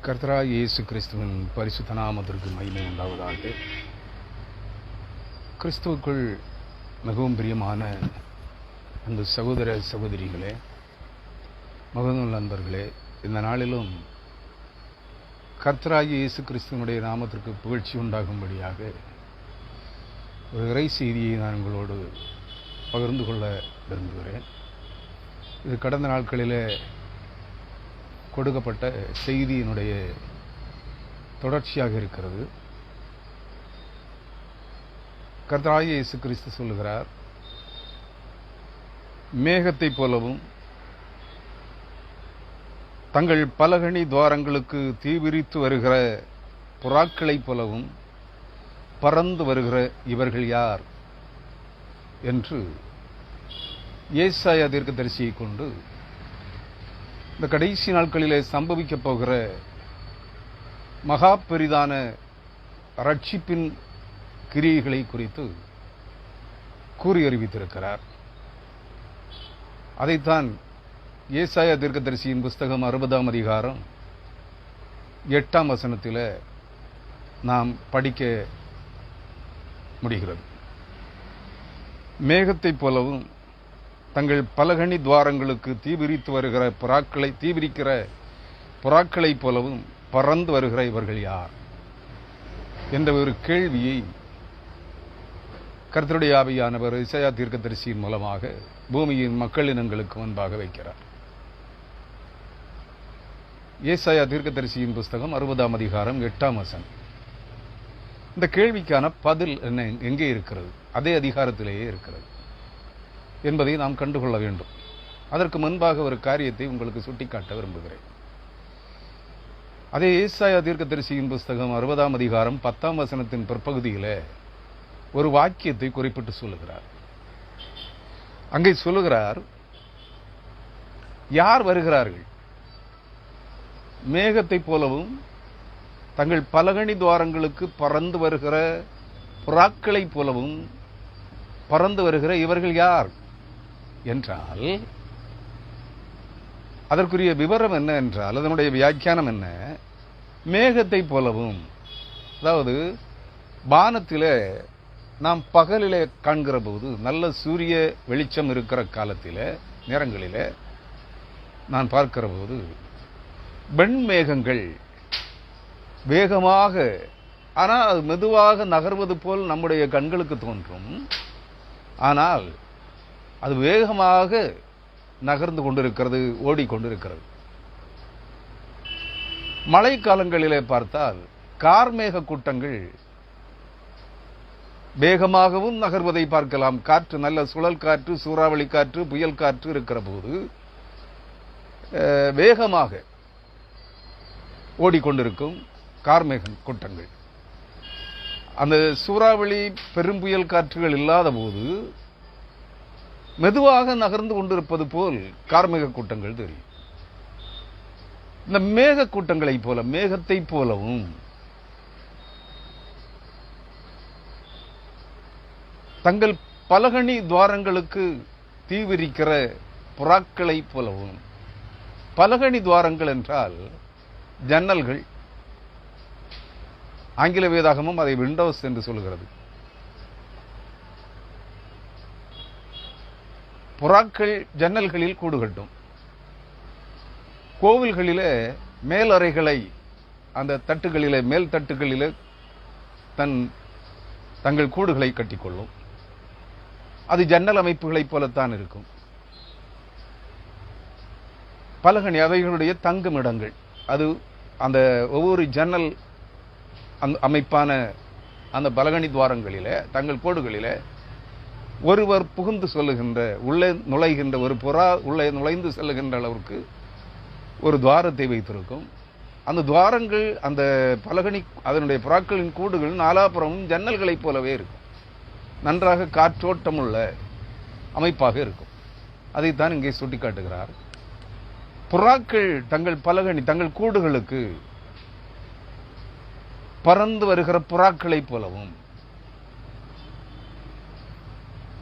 கர்த்தராகிய இயேசு கிறிஸ்துவின் பரிசுத்த நாமத்திற்கு மகிமை உண்டாவதாக. கிறிஸ்துவுக்குள் மிகவும் பிரியமான அந்த சகோதர சகோதரிகளே, மகனுள்ள நண்பர்களே, இந்த நாளிலும் கர்த்தராகிய இயேசு கிறிஸ்துவனுடைய நாமத்திற்கு புகழ்ச்சி உண்டாகும்படியாக ஒரு இறை செய்தியை நான் உங்களோடு பகிர்ந்து கொள்ள விரும்புகிறேன். இது கடந்த நாட்களிலே கொடுக்கப்பட்ட செய்தியினுடைய தொடர்ச்சியாக இருக்கிறது. கர்த்தராகிய இயேசு கிறிஸ்து சொல்லுகிறார், மேகத்தைப் போலவும் தங்கள் பலகணி துவாரங்களுக்கு தீவிரித்து வருகிற புறாக்களைப் போலவும் பறந்து வருகிற இவர்கள் யார் என்று ஏசாயா தீர்க்கதரிசியை கொண்டு இந்த கடைசி நாட்களிலே சம்பவிக்கப் போகிற மகா பெரிதான ரட்சிப்பின் கிரியைகளை குறித்து கூறி அறிவித்திருக்கிறார். அதைத்தான் ஏசாயா தீர்க்கதரிசியின் புஸ்தகம் 60ஆம் அதிகாரம் 8ஆம் வசனத்தில் நாம் படிக்க முடிகிறது. மேகத்தைப் போலவும் தங்கள் பலகணி துவாரங்களுக்கு தீவிரித்து வருகிற தீவிரிக்கிற புறாக்களைப் போலவும் பறந்து வருகிற இவர்கள் யார் என்ற ஒரு கேள்வியை கர்த்தருடைய ஆவியானவர் ஏசாயா தீர்க்கதரிசியின் மூலமாக பூமியின் மக்களினங்களுக்கு முன்பாக வைக்கிறார். ஏசாயா தீர்க்கதரிசியின் புஸ்தகம் 60ஆம் அதிகாரம் 8ஆம் வசனம். இந்த கேள்விக்கான பதில் என்ன எங்கே இருக்கிறது? அதே அதிகாரத்திலேயே இருக்கிறது என்பதை நாம் கண்டுகொள்ள வேண்டும். அதற்கு முன்பாக ஒரு காரியத்தை உங்களுக்கு சுட்டிக்காட்ட விரும்புகிறேன். அதே ஏசாயா தீர்க்கதரிசியின் புஸ்தகம் 60ஆம் அதிகாரம் 10ஆம் வசனத்தின் பிற்பகுதியில் ஒரு வாக்கியத்தை குறிப்பிட்டு சொல்லுகிறார். அங்கே சொல்லுகிறார், யார் வருகிறார்கள்? மேகத்தைப் போலவும் தங்கள் பலகணி துவாரங்களுக்கு பறந்து வருகிற புறாக்களைப் போலவும் பறந்து வருகிற இவர்கள் யார் என்றால், அதற்குரிய விவரம் என்ன என்றால், அதனுடைய வியாக்கியானம் என்ன? மேகத்தைப் போலவும், அதாவது வானத்திலே நாம் பகலிலே காண்கிற போது, நல்ல சூரிய வெளிச்சம் இருக்கிற காலத்திலே நேரங்களிலே நான் பார்க்கிற போது வெண்மேகங்கள் வேகமாக, ஆனால் அது மெதுவாக நகர்வது போல் நம்முடைய கண்களுக்கு தோன்றும். ஆனால் அது வேகமாக நகர்ந்து கொண்டிருக்கிறது, ஓடிக்கொண்டிருக்கிறது. மழை காலங்களிலே பார்த்தால் கார்மேக கூட்டங்கள் வேகமாகவும் நகர்வதை பார்க்கலாம். காற்று, நல்ல சுழல் காற்று, சூறாவளி காற்று, புயல் காற்று இருக்கிற போது வேகமாக ஓடிக்கொண்டிருக்கும் கார்மேக கூட்டங்கள். அந்த சூறாவளி பெரும்புயல் காற்றுகள் இல்லாத போது மெதுவாக நகர்ந்து கொண்டிருப்பது போல் கார்மேக கூட்டங்கள் தெரியும். இந்த மேக கூட்டங்களைப் போல, மேகத்தைப் போலவும் தங்கள் பலகணி துவாரங்களுக்கு தீவிரிக்கிற புறாக்களைப் போலவும். பலகணி துவாரங்கள் என்றால் ஜன்னல்கள். ஆங்கில வேதாகமும் அதை விண்டோஸ் என்று சொல்கிறது. புறாக்கள் ஜன்னல்களில் கூடு கட்டும். கோவில்களிலே மேலறைகளை, அந்த தட்டுகளிலே, மேல் தட்டுகளிலே தங்கள் கூடுகளை கட்டிக்கொள்ளும். அது ஜன்னல் அமைப்புகளைப் போலத்தான் இருக்கும். பலகணி அவைகளுடைய தங்கும் இடங்கள். அது அந்த ஒவ்வொரு ஜன்னல் அமைப்பான அந்த பலகணி துவாரங்களிலே, தங்கள் கோடுகளிலே ஒருவர் புகுந்து சொல்லுகின்ற, உள்ளே நுழைகின்ற, ஒரு புறா உள்ளே நுழைந்து செல்லுகின்ற அளவிற்கு ஒரு துவாரத்தை வைத்திருக்கும். அந்த துவாரங்கள், அந்த பலகணி, அதனுடைய புறாக்களின் கூடுகள் நாலாபுறமும் ஜன்னல்களைப் போலவே இருக்கும். நன்றாக காற்றோட்டமுள்ள அமைப்பாக இருக்கும். அதைத்தான் இங்கே சுட்டிக்காட்டுகிறார். புறாக்கள் தங்கள் பலகணி, தங்கள் கூடுகளுக்கு பறந்து வருகிற புறாக்களைப் போலவும்,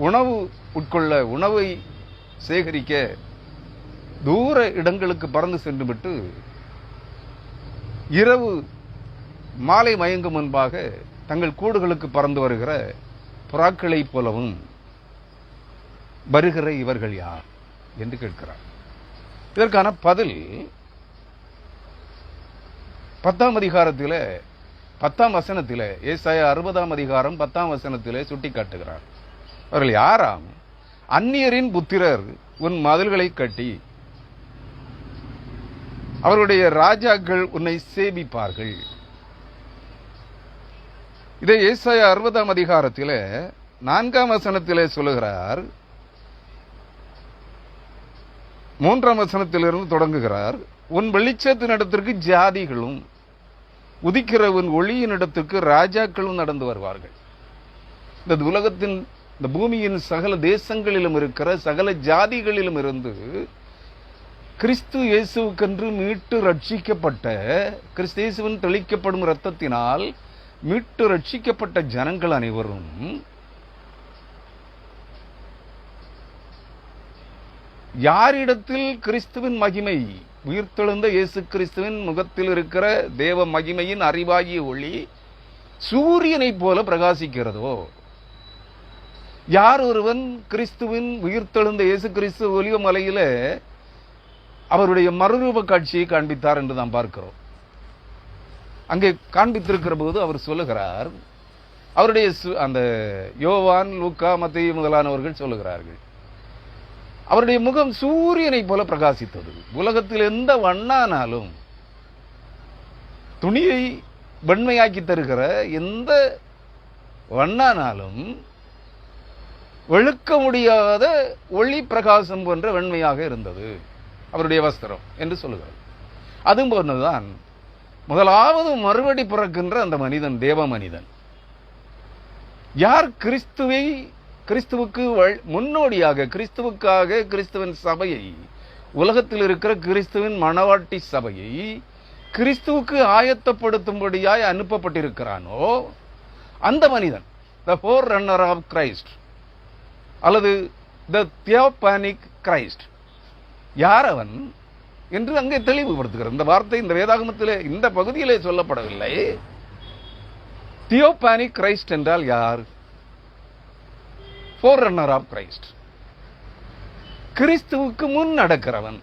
உணவு உட்கொள்ள, உணவை சேகரிக்க தூர இடங்களுக்கு பறந்து சென்றுவிட்டு இரவு மாலை மயங்கும் முன்பாக தங்கள் கூடுகளுக்கு பறந்து வருகிற புறாக்களை போலவும் வருகிற இவர்கள் யார் என்று கேட்கிறார். இதற்கான பதில் 10ஆம் அதிகாரத்திலே 10ஆம் வசனத்திலே, ஏசாயா 60ஆம் அதிகாரம் 10ஆம் வசனத்திலே சுட்டி காட்டுகிறார். அவர்கள் யாராம்? அந்நியரின் புத்திரர் உன் மதில்களை கட்டி அவருடைய ராஜாக்கள் உன்னை சேவிப்பார்கள். இதை ஏசாயா 60ஆம் அதிகாரத்திலே 4ஆம் வசனத்திலே சொல்லுகிறார். 3ஆம் வசனத்திலிருந்து தொடங்குகிறார். உன் வெளிச்சத்தின் இடத்திற்கு ஜாதிகளும் உதிக்கிற உன் ஒளியின் இடத்திற்கு ராஜாக்களும் நடந்து வருவார்கள். இந்த உலகத்தின், இந்த பூமியின் சகல தேசங்களிலும் இருக்கிற சகல ஜாதிகளிலும் இருந்து கிறிஸ்து இயேசுக்கென்று மீட்டு ரட்சிக்கப்பட்ட, கிறிஸ்து இயேசுவின் தெளிக்கப்படும் இரத்தத்தினால் மீட்டு ரட்சிக்கப்பட்ட ஜனங்கள் அனைவரும் யாரிடத்தில் கிறிஸ்துவின் மகிமை, உயிர்த்தெழுந்த இயேசு கிறிஸ்துவின் முகத்தில் இருக்கிற தேவ மகிமையின் அறிவாகிய ஒளி சூரியனை போல பிரகாசிக்கிறதோ, யார் ஒருவன் கிறிஸ்துவின் உயிர்த்தெழுந்த இயேசு கிறிஸ்து ஒலிவ மலையில அவருடைய மறுரூப காட்சியை காண்பித்தார் என்று நாம் பார்க்கிறோம். அங்கே காண்பித்திருக்கிற போது அவர் சொல்லுகிறார், அவருடைய அந்த யோவான், லூக்கா, மத்தேயு முதலானவர்கள் சொல்லுகிறார்கள், அவருடைய முகம் சூரியனை போல பிரகாசித்தது. உலகத்தில் எந்த வண்ணானாலும், துணியை வெண்மையாக்கி தருகிற எந்த வண்ணானாலும் வெளுக்க முடியாத ஒளி பிரகாசம் போன்ற வெண்மையாக இருந்தது அவருடைய வஸ்திரம் என்று சொல்லுகிறார். அதுவும் போன்றதுதான் முதலாவது மறுபடி பிறக்கின்ற அந்த மனிதன், தேவ மனிதன். யார் கிறிஸ்துவுக்கு முன்னோடியாக, கிறிஸ்துவுக்காக கிறிஸ்துவின் சபையை, உலகத்தில் இருக்கிற கிறிஸ்துவின் மணவாட்டி சபையை கிறிஸ்துவுக்கு ஆயத்தப்படுத்தும்படியாய் அனுப்பப்பட்டிருக்கிறானோ அந்த மனிதன், the forerunner of Christ அல்லது த தியோபானிக் கிரைஸ்ட், யார் அவன் என்று அங்கே தெளிவுபடுத்துகிறார். இந்த வார்த்தை இந்த வேதாகமத்திலே இந்த பகுதியிலே சொல்லப்படவில்லை. தியோபானிக் கிரைஸ்ட் என்றால் யார்? ஃபோர் ரன்னர் ஆஃப் கிரைஸ்ட், கிறிஸ்துவுக்கு முன் நடக்கிறவன்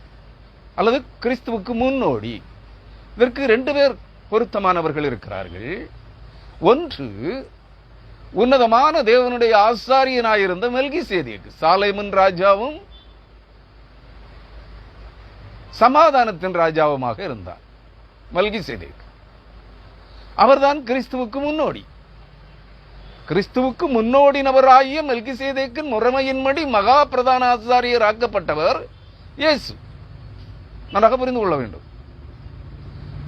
அல்லது கிறிஸ்துவுக்கு முன்னோடி. இதற்கு 2 பேர் பொருத்தமானவர்கள் இருக்கிறார்கள். ஒன்று, உன்னதமான தேவனுடைய ஆசாரியனாயிருந்த மெல்கிசேதேக்கு, சாலேமின் ராஜாவும் சமாதானத்தின் ராஜாவுமாக இருந்தார் மெல்கிசேதேக்கு. அவர்தான் கிறிஸ்துவுக்கு முன்னோடி. கிறிஸ்துவுக்கு முன்னோடினவராகிய மெல்கிசேதேக்கின் முறைமையின்படி மகா பிரதான ஆசாரியர் ஆக்கப்பட்டவர் இயேசு. நன்றாக புரிந்து கொள்ள வேண்டும்.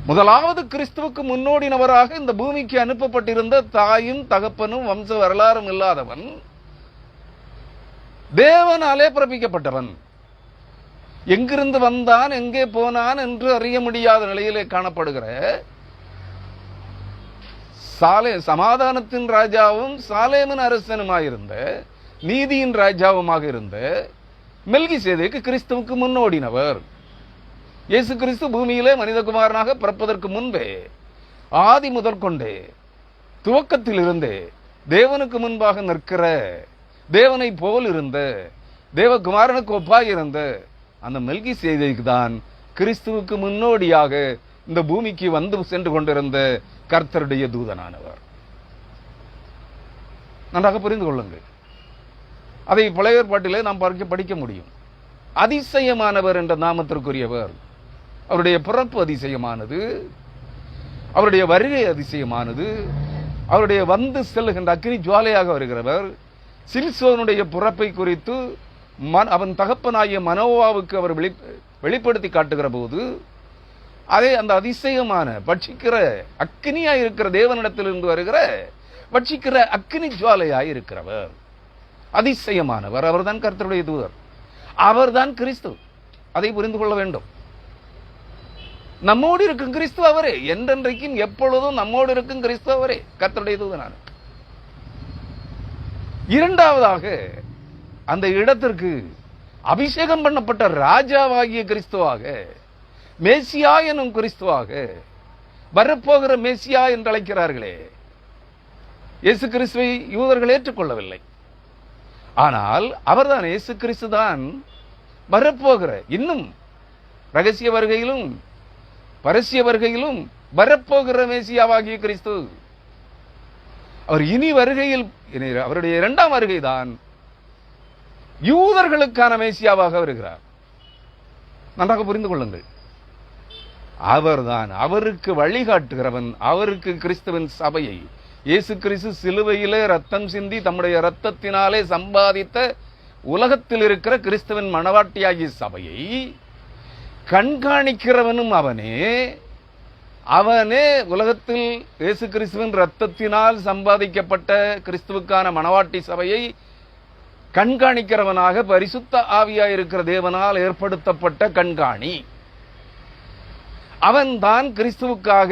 முதலாவது கிறிஸ்துவுக்கு முன்னோடினவராக இந்த பூமிக்கு அனுப்பப்பட்டிருந்த தாயும் தகப்பனும் வம்ச வரலாறும் இல்லாதவன், தேவனாலே பிறப்பிக்கப்பட்டவன், எங்கிருந்து வந்தான் எங்கே போனான் என்று அறிய முடியாத நிலையிலே காணப்படுகிற சமாதானத்தின் ராஜாவும் சாலேமின் அரசனுமாயிருந்த, நீதியின் ராஜாவுமாக இருந்த மெல்கிசேதேக்கு கிறிஸ்துவுக்கு முன்னோடினவர். இயேசு கிறிஸ்து பூமியிலே மனிதகுமாரனாக பிறப்பதற்கு முன்பே, ஆதி முதற்கொண்டே, துவக்கத்தில் இருந்தே தேவனுக்கு முன்பாக நிற்கிற, தேவனை போல் இருந்த, தேவகுமாரனுக்கு ஒப்பாக இருந்த அந்த மெல்கிசேதேக்கு தான் கிறிஸ்துவுக்கு முன்னோடியாக இந்த பூமிக்கு வந்து சென்று கொண்டிருந்த கர்த்தருடைய தூதனானவர். நன்றாக புரிந்து கொள்ளுங்கள். அதை பழைய ஏற்பாட்டிலே நாம் படிக்க முடியும். அதிசயமானவர் என்ற நாமத்திற்குரியவர். அவருடைய பிறப்பு அதிசயமானது, அவருடைய வருகை அதிசயமானது, அவருடைய வந்து செல்லுகின்ற அக்கினி ஜுவாலையாக வருகிறவர். சிம்சோனுடைய பிறப்பை குறித்து அவன் தகப்பனாகிய மனோவாவுக்கு அவர் வெளிப்படுத்தி காட்டுகிற போது, அதே அந்த அதிசயமான பட்சிக்கிற அக்கினியாய் இருக்கிற தேவனிடத்திலிருந்து வருகிற பட்சிக்கிற அக்கினி ஜுவாலையாய் இருக்கிறவர், அதிசயமானவர், அவர்தான் கர்த்தருடைய தூதர், அவர்தான் கிறிஸ்து. அதை புரிந்து கொள்ள வேண்டும். நம்மோடு இருக்கும் கிறிஸ்து அவரே, என்றென்றைக்கும் எப்பொழுதும் நம்மோடு இருக்கும் கிறிஸ்து அவரே, கர்த்தருடைய தூதனான. இரண்டாவதாக, அந்த இடத்திற்கு அபிஷேகம் பண்ணப்பட்ட ராஜாவாகிய கிறிஸ்துவாக, மேசியா எனும் கிறிஸ்துவாக, வரப்போகிற மேசியா என்று அழைக்கிறார்களே. இயேசு கிறிஸ்துவை யூதர்கள் ஏற்றுக்கொள்ளவில்லை. ஆனால் அவர்தான், இயேசு கிறிஸ்து தான் வரப்போகிற, இன்னும் ரகசிய வருகையிலும் பரசிய வருகையிலும் வரப்போகிற மேசியாவாகிய கிறிஸ்து. அவர் இனி வருகையில், அவருடைய இரண்டாம் வருகைதான் யூதர்களுக்கான மேசியாவாக வருகிறார். நன்றாக புரிந்து கொள்ளுங்கள். அவர்தான் அவருக்கு வழிகாட்டுகிறவன். அவருக்கு கிறிஸ்துவின் சபையை, இயேசு கிறிஸ்து சிலுவையிலே ரத்தம் சிந்தி தம்முடைய ரத்தத்தினாலே சம்பாதித்த உலகத்தில் இருக்கிற கிறிஸ்துவின் மணவாட்டியாகிய சபையை கண்காணிக்கிறவனும் அவனே. அவனே உலகத்தில் இயேசு கிறிஸ்துவின் ரத்தத்தினால் சம்பாதிக்கப்பட்ட கிறிஸ்துவுக்கான மணவாட்டி சபையை கண்காணிக்கிறவனாக பரிசுத்த ஆவியாயிருக்கிற தேவனால் ஏற்படுத்தப்பட்ட கண்காணி. அவன் தான் கிறிஸ்துவுக்காக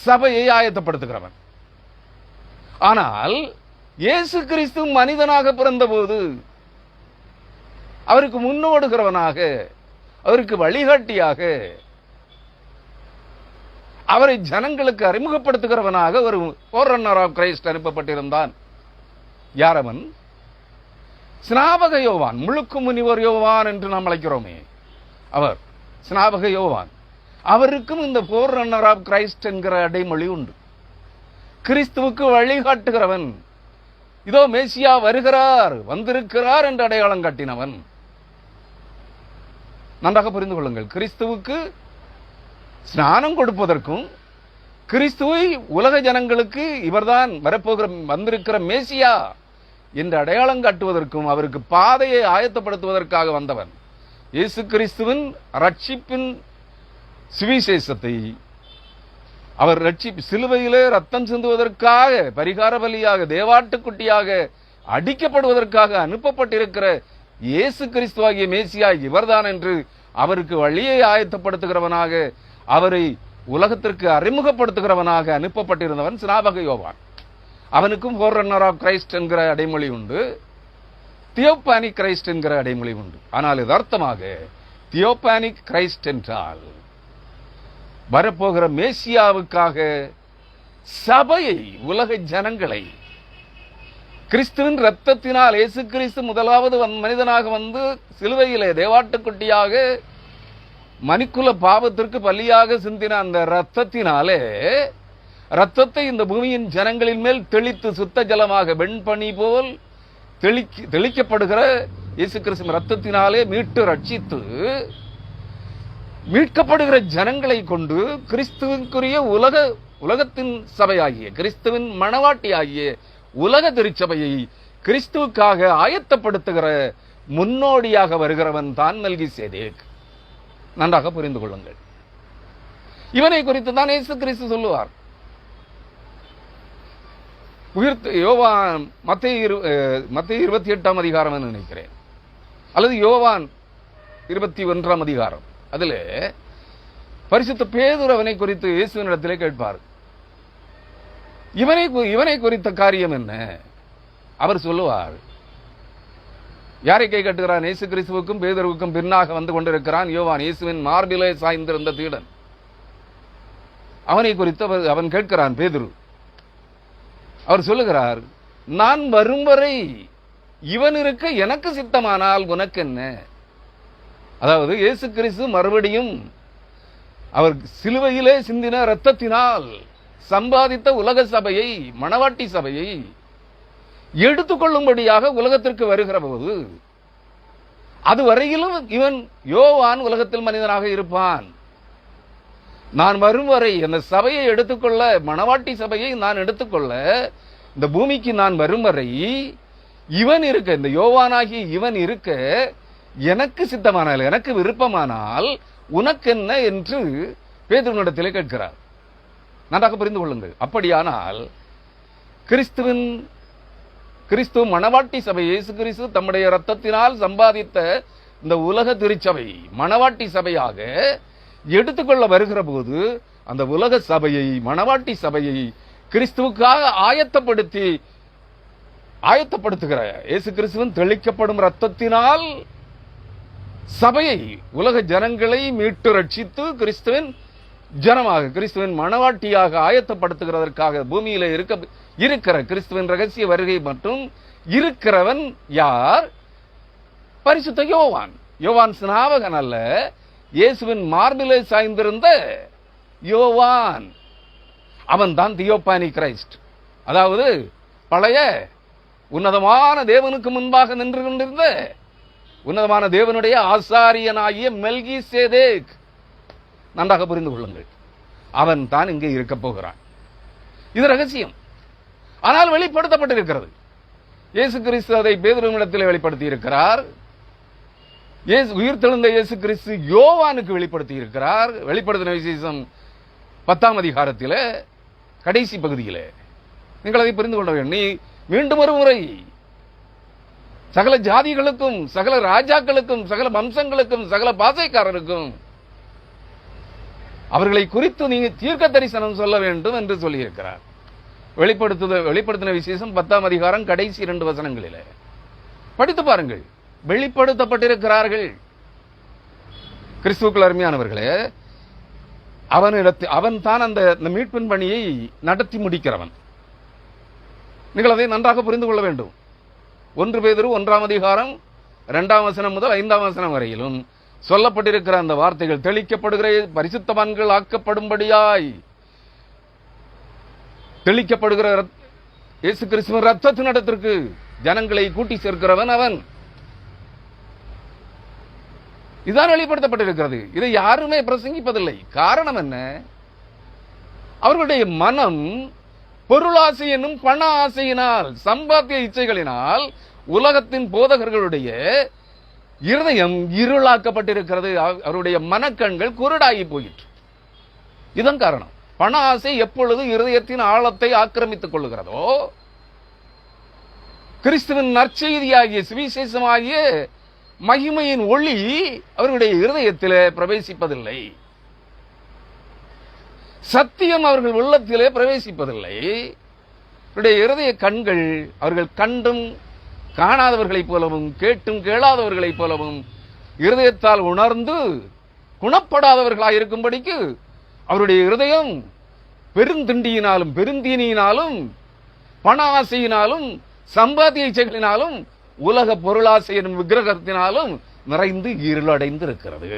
சபையை ஆயத்தப்படுத்துகிறவன். ஆனால் இயேசு கிறிஸ்து மனிதனாக பிறந்தபோது அவருக்கு முன்னோடுகிறவனாக, அவருக்கு வழிகாட்டியாக, அவரை ஜனங்களுக்கு அறிமுகப்படுத்துகிறவனாக ஒரு ஃபோர்ரன்னர் ஆஃப் கிரைஸ்ட் அனுப்பப்பட்டிருந்தான். யார் அவன்? ஸ்நாபக யோவான், முழுக்கு முனிவர் யோவான் என்று நாம் அழைக்கிறோமே, அவர் ஸ்நாபக யோவான். அவருக்கும் இந்த ஃபோர்ரன்னர் ஆஃப் கிரைஸ்ட் என்கிற அடைமொழி உண்டு. கிறிஸ்துவுக்கு வழிகாட்டுகிறவன், இதோ மேசியா வருகிறார், வந்திருக்கிறார் என்று அடையாளம் காட்டினவன். நன்றாக புரிந்து கொள்ளுங்கள். கிறிஸ்துவுக்கு ஸ்நானம் கொடுப்பதற்கும், கிறிஸ்துவை உலக ஜனங்களுக்கு இவர்தான் வரப்போகிற வந்திருக்கிற மேசியா என்று அடையாளம் காட்டுவதற்கும், அவருக்கு பாதையை ஆயத்தப்படுத்துவதற்காக வந்தவன். இயேசு கிறிஸ்துவின் ரட்சிப்பின் சுவிசேஷத்தை அவர் சிலுவையிலே ரத்தம் சிந்துவதற்காக, பரிகார பலியாக, தேவாட்டுக்குட்டியாக அடிக்கப்படுவதற்காக அனுப்பப்பட்டிருக்கிற இயேசு கிறிஸ்துவாகிய மேசியா இவர்தான் என்று அவருக்கு வழியை ஆயத்தப்படுத்துகிறவனாக, அவரை உலகத்திற்கு அறிமுகப்படுத்துகிறவனாக அனுப்பப்பட்டிருந்தவன் ஸ்நாபக யோவான். அவனுக்கும் ஃபோர்ரன்னர் ஆஃப் கிரைஸ்ட் என்கிற அடைமொழி உண்டு, தியோபானிக் கிரைஸ்ட் என்கிற அடைமொழி உண்டு. ஆனால் யதார்த்தமாக தியோபானிக் கிரைஸ்ட் என்றால் வரப்போகிற மேசியாவுக்காக சபையை, உலக ஜனங்களை கிறிஸ்துவின் ரத்தத்தினால், இயேசு கிறிஸ்து முதலாவது மனிதனாக வந்து சிலுவையிலே தேவாட்டுக்குட்டியாக மனிக்குல பாவத்திற்கு பலியாக சிந்தின அந்த ரத்தத்தினாலே, ரத்தத்தை இந்த பூமியின் ஜனங்களின் மேல் தெளித்து சுத்த ஜலமாக வெண்பனி போல் தெளிக்கப்படுகிற இயேசு கிறிஸ்து ரத்தத்தினாலே மீட்டு ரட்சித்து மீட்கப்படுகிற ஜனங்களை கொண்டு கிறிஸ்துவிற்குரிய உலகத்தின் சபையாகிய, கிறிஸ்துவின் மணவாட்டி ஆகிய உலக திருச்சபையை கிறிஸ்துவுக்காக ஆயத்தப்படுத்துகிற முன்னோடியாக வருகிறவன் தான் மெல்கிசேதேக். நன்றாக புரிந்து கொள்ளுங்கள். இவனை குறித்து தான் இயேசு கிறிஸ்து சொல்லுவார். யோவான் மத்தேயு 28ஆம் அதிகாரம் நினைக்கிறேன், அல்லது யோவான் 21ஆம் அதிகாரம். அதில் பரிசுத்த பேதுரு அவனை குறித்து இயேசுவினிடத்திலே கேட்பார், இவனை குறித்த காரியம் என்ன? அவர் சொல்லுவார், யாரை கை கட்டுகிறான்? இயேசு கிறிஸ்துவுக்கும் பேதுருவுக்கும் பின்னாக வந்து கொண்டிருக்கிறான் யோவான், இயேசுவின் மார்பிலே சாய்ந்திருந்த தீடன். அவனை குறித்து அவன் கேட்கிறான் பேதுரு. அவர் சொல்லுகிறார், நான் வரும் வரை இவன் இருக்க எனக்கு சித்தமானால் உனக்கு என்ன? அதாவது இயேசு கிறிஸ்து மறுபடியும் அவர் சிலுவையிலே சிந்தின இரத்தத்தினால் சம்பாதித்த உலக சபையை, மணவாட்டி சபையை எடுத்துக்கொள்ளும்படியாக உலகத்திற்கு வருகிற போது, அதுவரையிலும் இவன் யோவான் உலகத்தில் மனிதனாக இருப்பான். நான் வரும் வரை அந்த சபையை எடுத்துக்கொள்ள, மணவாட்டி சபையை நான் எடுத்துக்கொள்ள, இந்த பூமிக்கு நான் வரும் வரை இவன் இருக்க, இந்த யோவானாகி இவன் இருக்க எனக்கு சித்தமானால், எனக்கு விருப்பமானால் உனக்கு என்ன என்று பேதுருவினிடத்திலே கேட்கிறார். நன்றாக புரிந்து கொள்ளுங்கள். அப்படியானால் கிறிஸ்து மணவாட்டி சபை, இயேசு கிறிஸ்து தம்முடைய ரத்தத்தினால் சம்பாதித்த இந்த உலக திருச்சபை மணவாட்டி சபையாக எடுத்துக்கொள்ள வருகிற போது, அந்த உலக சபையை, மணவாட்டி சபையை கிறிஸ்துவுக்காக ஆயத்தப்படுத்துகிற இயேசு கிறிஸ்துவின் தெளிக்கப்படும் ரத்தத்தினால் சபையை, உலக ஜனங்களை மீட்டு ரட்சித்து கிறிஸ்துவின் ஜனமாக கிறிஸ்துவின் மணவாட்டியாக ஆயத்தப்படுத்துகிறதற்காக பூமியில இருக்கிற கிறிஸ்துவின் ரகசிய வருகை மற்றும் இருக்கிறவன் யார்? பரிசுத்த யோவான். யோவான் ஸ்நாபகன் அல்ல, இயேசுவின் மார்பிலே சாய்ந்திருந்த யோவான். அவன் தான் தியோபானி கிரைஸ்ட். அதாவது பழைய உன்னதமான தேவனுக்கு முன்பாக நின்று கொண்டிருந்த உன்னதமான தேவனுடைய ஆசாரியனாகிய மெல்கிசேதேக். நன்றாக புரிந்து கொள்ளுங்கள், அவன் தான் இங்கே இருக்க போகிறான். இது ரகசியம், ஆனால் வெளிப்படுத்தப்பட்டிருக்கிறது. இயேசு கிறிஸ்து அதை பேதுருவினிடத்தில் வெளிப்படுத்தி இருக்கிறார். உயிர்த்தெழுந்த இயேசு கிறிஸ்து யோவானுக்கு வெளிப்படுத்தி இருக்கிறார். வெளிப்படுத்தின விசேஷம் 10ஆம் அதிகாரத்தில் கடைசி பகுதியில் நீங்கள் அதை புரிந்து கொள்ள வேண்டும். நீ மீண்டும் ஒரு முறை சகல ஜாதிகளுக்கும், சகல ராஜாக்களுக்கும், சகல வம்சங்களுக்கும், சகல பாசைக்காரருக்கும் அவர்களை குறித்து நீங்க தீர்க்க தரிசனம் சொல்ல வேண்டும் என்று சொல்லியிருக்கிறார். வெளிப்படுத்தின விசேஷம் 10ஆம் அதிகாரம் கடைசி 2 வசனங்களில் படித்து பாருங்கள். வெளிப்படுத்தப்பட்டிருக்கிறார்கள். கிறிஸ்துவுக்குள் அருமையானவர்களே, அவன் தான் அந்த மீட்பின் பணியை நடத்தி முடிக்கிறவன். நீங்கள் அதை நன்றாக புரிந்து கொள்ள வேண்டும். 1 பேதுரு 1ஆம் அதிகாரம் 2ஆம் வசனம் முதல் 5ஆம் வசனம் வரையிலும் சொல்லப்பட்டிருக்கிற அந்த வார்த்தைகள் தெளிக்கப்படுகிற பரிசுத்தவான்கள் ஆக்கப்படும்படியாய் தெளிக்கப்படுகிற இயேசு கிறிஸ்துவின் ரத்தத்தின் இடத்திற்கு ஜனங்களை கூட்டி சேர்க்கிறவன் அவன். இதுதான் வெளிப்படுத்தப்பட்டிருக்கிறது. இதை யாருமே பிரசங்கிப்பதில்லை. காரணம் என்ன? அவர்களுடைய மனம் பொருளாசை என்னும் பண ஆசையினால், சம்பாத்திய இச்சைகளினால் உலகத்தின் போதகர்களுடைய இருதயம் இருளாக்கப்பட்டிருக்கிறது. அவருடைய மனக்கண்கள் குருடாகி போயிற்று. இதன் காரணம். பண ஆசை எப்பொழுது இருதயத்தின் ஆழத்தை ஆக்கிரமித்துக் கொள்ளுகிறதோ, கிறிஸ்துவின் நற்செய்தியாகிய சுவிசேஷமாகிய மகிமையின் ஒளி அவர்களுடைய இருதயத்திலே பிரவேசிப்பதில்லை. சத்தியம் அவர்கள் உள்ளத்திலே பிரவேசிப்பதில்லை. அவருடைய இருதய கண்கள் அவர்கள் கண்டும் காணாதவர்களைப் போலவும் கேட்டும் கேளாதவர்களைப் போலவும் இருதயத்தால் உணர்ந்து குணப்படாதவர்களாக இருக்கும்படிக்கு அவருடைய இருதயம் பெருந்திண்டியினாலும் பெருந்தீனியினாலும் பண ஆசையினாலும் சம்பாத்திய இச்சைகளினாலும் உலக பொருளாசையின் விக்கிரகத்தினாலும் நிறைந்து இருளடைந்து இருக்கிறது.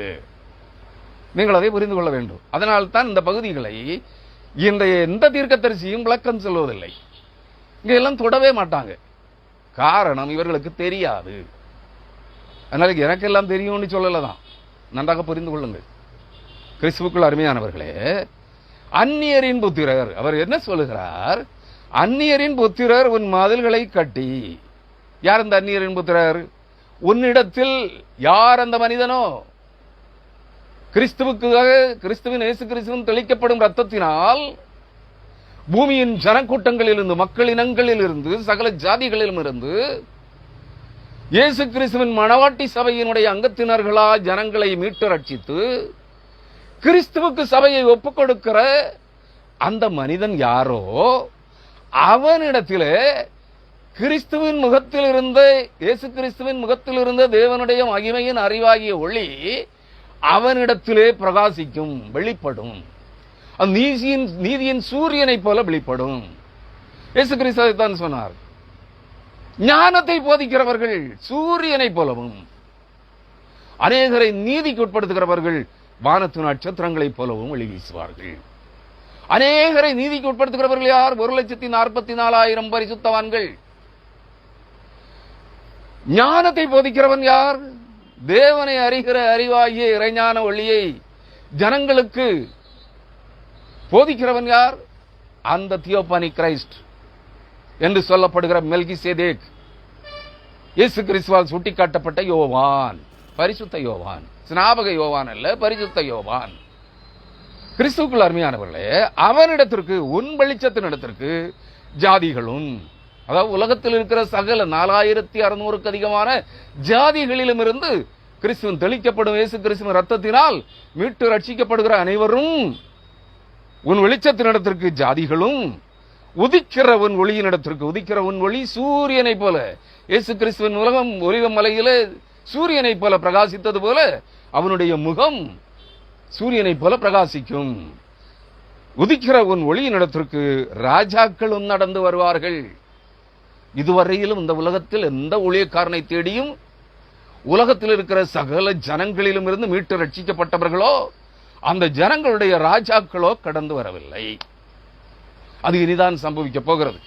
நீங்கள் அதை புரிந்து கொள்ள வேண்டும். அதனால் தான் இந்த பகுதிகளை இன்றைய எந்த தீர்க்கதரிசியும் விளக்கம் சொல்வதில்லை. இங்க எல்லாம் தொடவே மாட்டாங்க. காரணம், இவர்களுக்கு தெரியாது. அதனால எனக்கெல்லாம் தெரியும்னு சொல்லலதான். நன்றாக புரிந்து கொள்ளுங்கள். கிறிஸ்துவுக்குள் அருமையானவர்களே, அந்நியரின் புத்திரர், அவர் என்ன சொல்லுகிறார்? அந்நியரின் புத்திரர் உன் மதில்களை கட்டி. யார் அந்த அந்நியரின் புத்திரர்? உன்னிடத்தில் யார் அந்த மனிதனோ? கிறிஸ்துவின் இயேசு கிறிஸ்துவின் தெளிக்கப்படும் ரத்தத்தினால் பூமியின் ஜனக்கூட்டங்களிலிருந்து, மக்கள் இனங்களிலிருந்து, சகல ஜாதிகளிலும் இருந்து இயேசு கிறிஸ்துவின் மணவாட்டி சபையினுடைய அங்கத்தினர்களா ஜனங்களை மீட்டு ரட்சித்து கிறிஸ்துவுக்கு சபையை ஒப்புக் கொடுக்கிற அந்த மனிதன் யாரோ அவனிடத்திலே கிறிஸ்துவின் முகத்தில் இருந்த, இயேசு கிறிஸ்துவின் முகத்தில் இருந்த தேவனுடைய மகிமையின் அறிவாகிய ஒளி அவனிடத்திலே பிரகாசிக்கும், வெளிப்படும். நீதியின் சூரியனை போல வெளிப்படும். இயேசு கிறிஸ்து தான் சொன்னார், ஞானத்தை போதிக்கிறவர்கள் சூரியனை போலவும், அநேகரை நீதிக்கு உட்படுத்துகிறவர்கள் வானத்து நட்சத்திரங்களைப் போலவும் ஒளி வீசுவார்கள். அநேகரை நீதிக்கு உட்படுத்துகிறவர்கள் யார்? 1,44,000 பரிசுத்தவான்கள். ஞானத்தை போதிக்கிறவன் யார்? தேவனை அறிகிற அறிவாகிய இறைஞான ஒளியை ஜனங்களுக்கு போதிக்கிறவன் யார்? அந்த தியோபானி கிரைஸ்ட் என்று சொல்லப்படுகிற மெல்கிசேதேக், இயேசு கிறிஸ்துவால் சுட்டிக்காட்டப்பட்ட யோவான், பரிசுத்த யோவான். ஸ்நாபக யோவான் அல்ல, பரிசுத்த யோவான். கிறிஸ்துவுக்குள் அருமையானவர்களே, அவனிடத்திற்கு, உன் வெளிச்சத்தின் இடத்திற்கு ஜாதிகளும், அதாவது உலகத்தில் இருக்கிற சகல 4600க்கு அதிகமான ஜாதிகளிலும் இருந்து கிறிஸ்துவின் தெளிக்கப்படும் இயேசு கிறிஸ்துவின் ரத்தத்தினால் மீட்டு ரட்சிக்கப்படுகிற அனைவரும் உன் வெளிச்சத்தின் இடத்திற்கு ஜாதிகளும், உதிக்கிற உன் ஒளியின் இடத்திற்கு, உதிக்கிற உன் ஒளி சூரியனை போல, இயேசு கிறிஸ்துவின் உலகம் ஒலிவ மலையிலே சூரியனை போல பிரகாசித்தது போல அவனுடைய முகம் சூரியனை போல பிரகாசிக்கும். உதிக்கிற உன் ஒளியின் இடத்திற்கு ராஜாக்களும் நடந்து வருவார்கள். இதுவரையிலும் இந்த உலகத்தில் எந்த ஊழியக்காரனை தேடியும் உலகத்தில் இருக்கிற சகல ஜனங்களிலும் இருந்து மீட்டு ரட்சிக்கப்பட்டவர்களோ அந்த ஜனங்களுடைய ராஜாக்களோ கடந்து வரவில்லை. அது இனிதான் சம்பவிக்க போகிறது.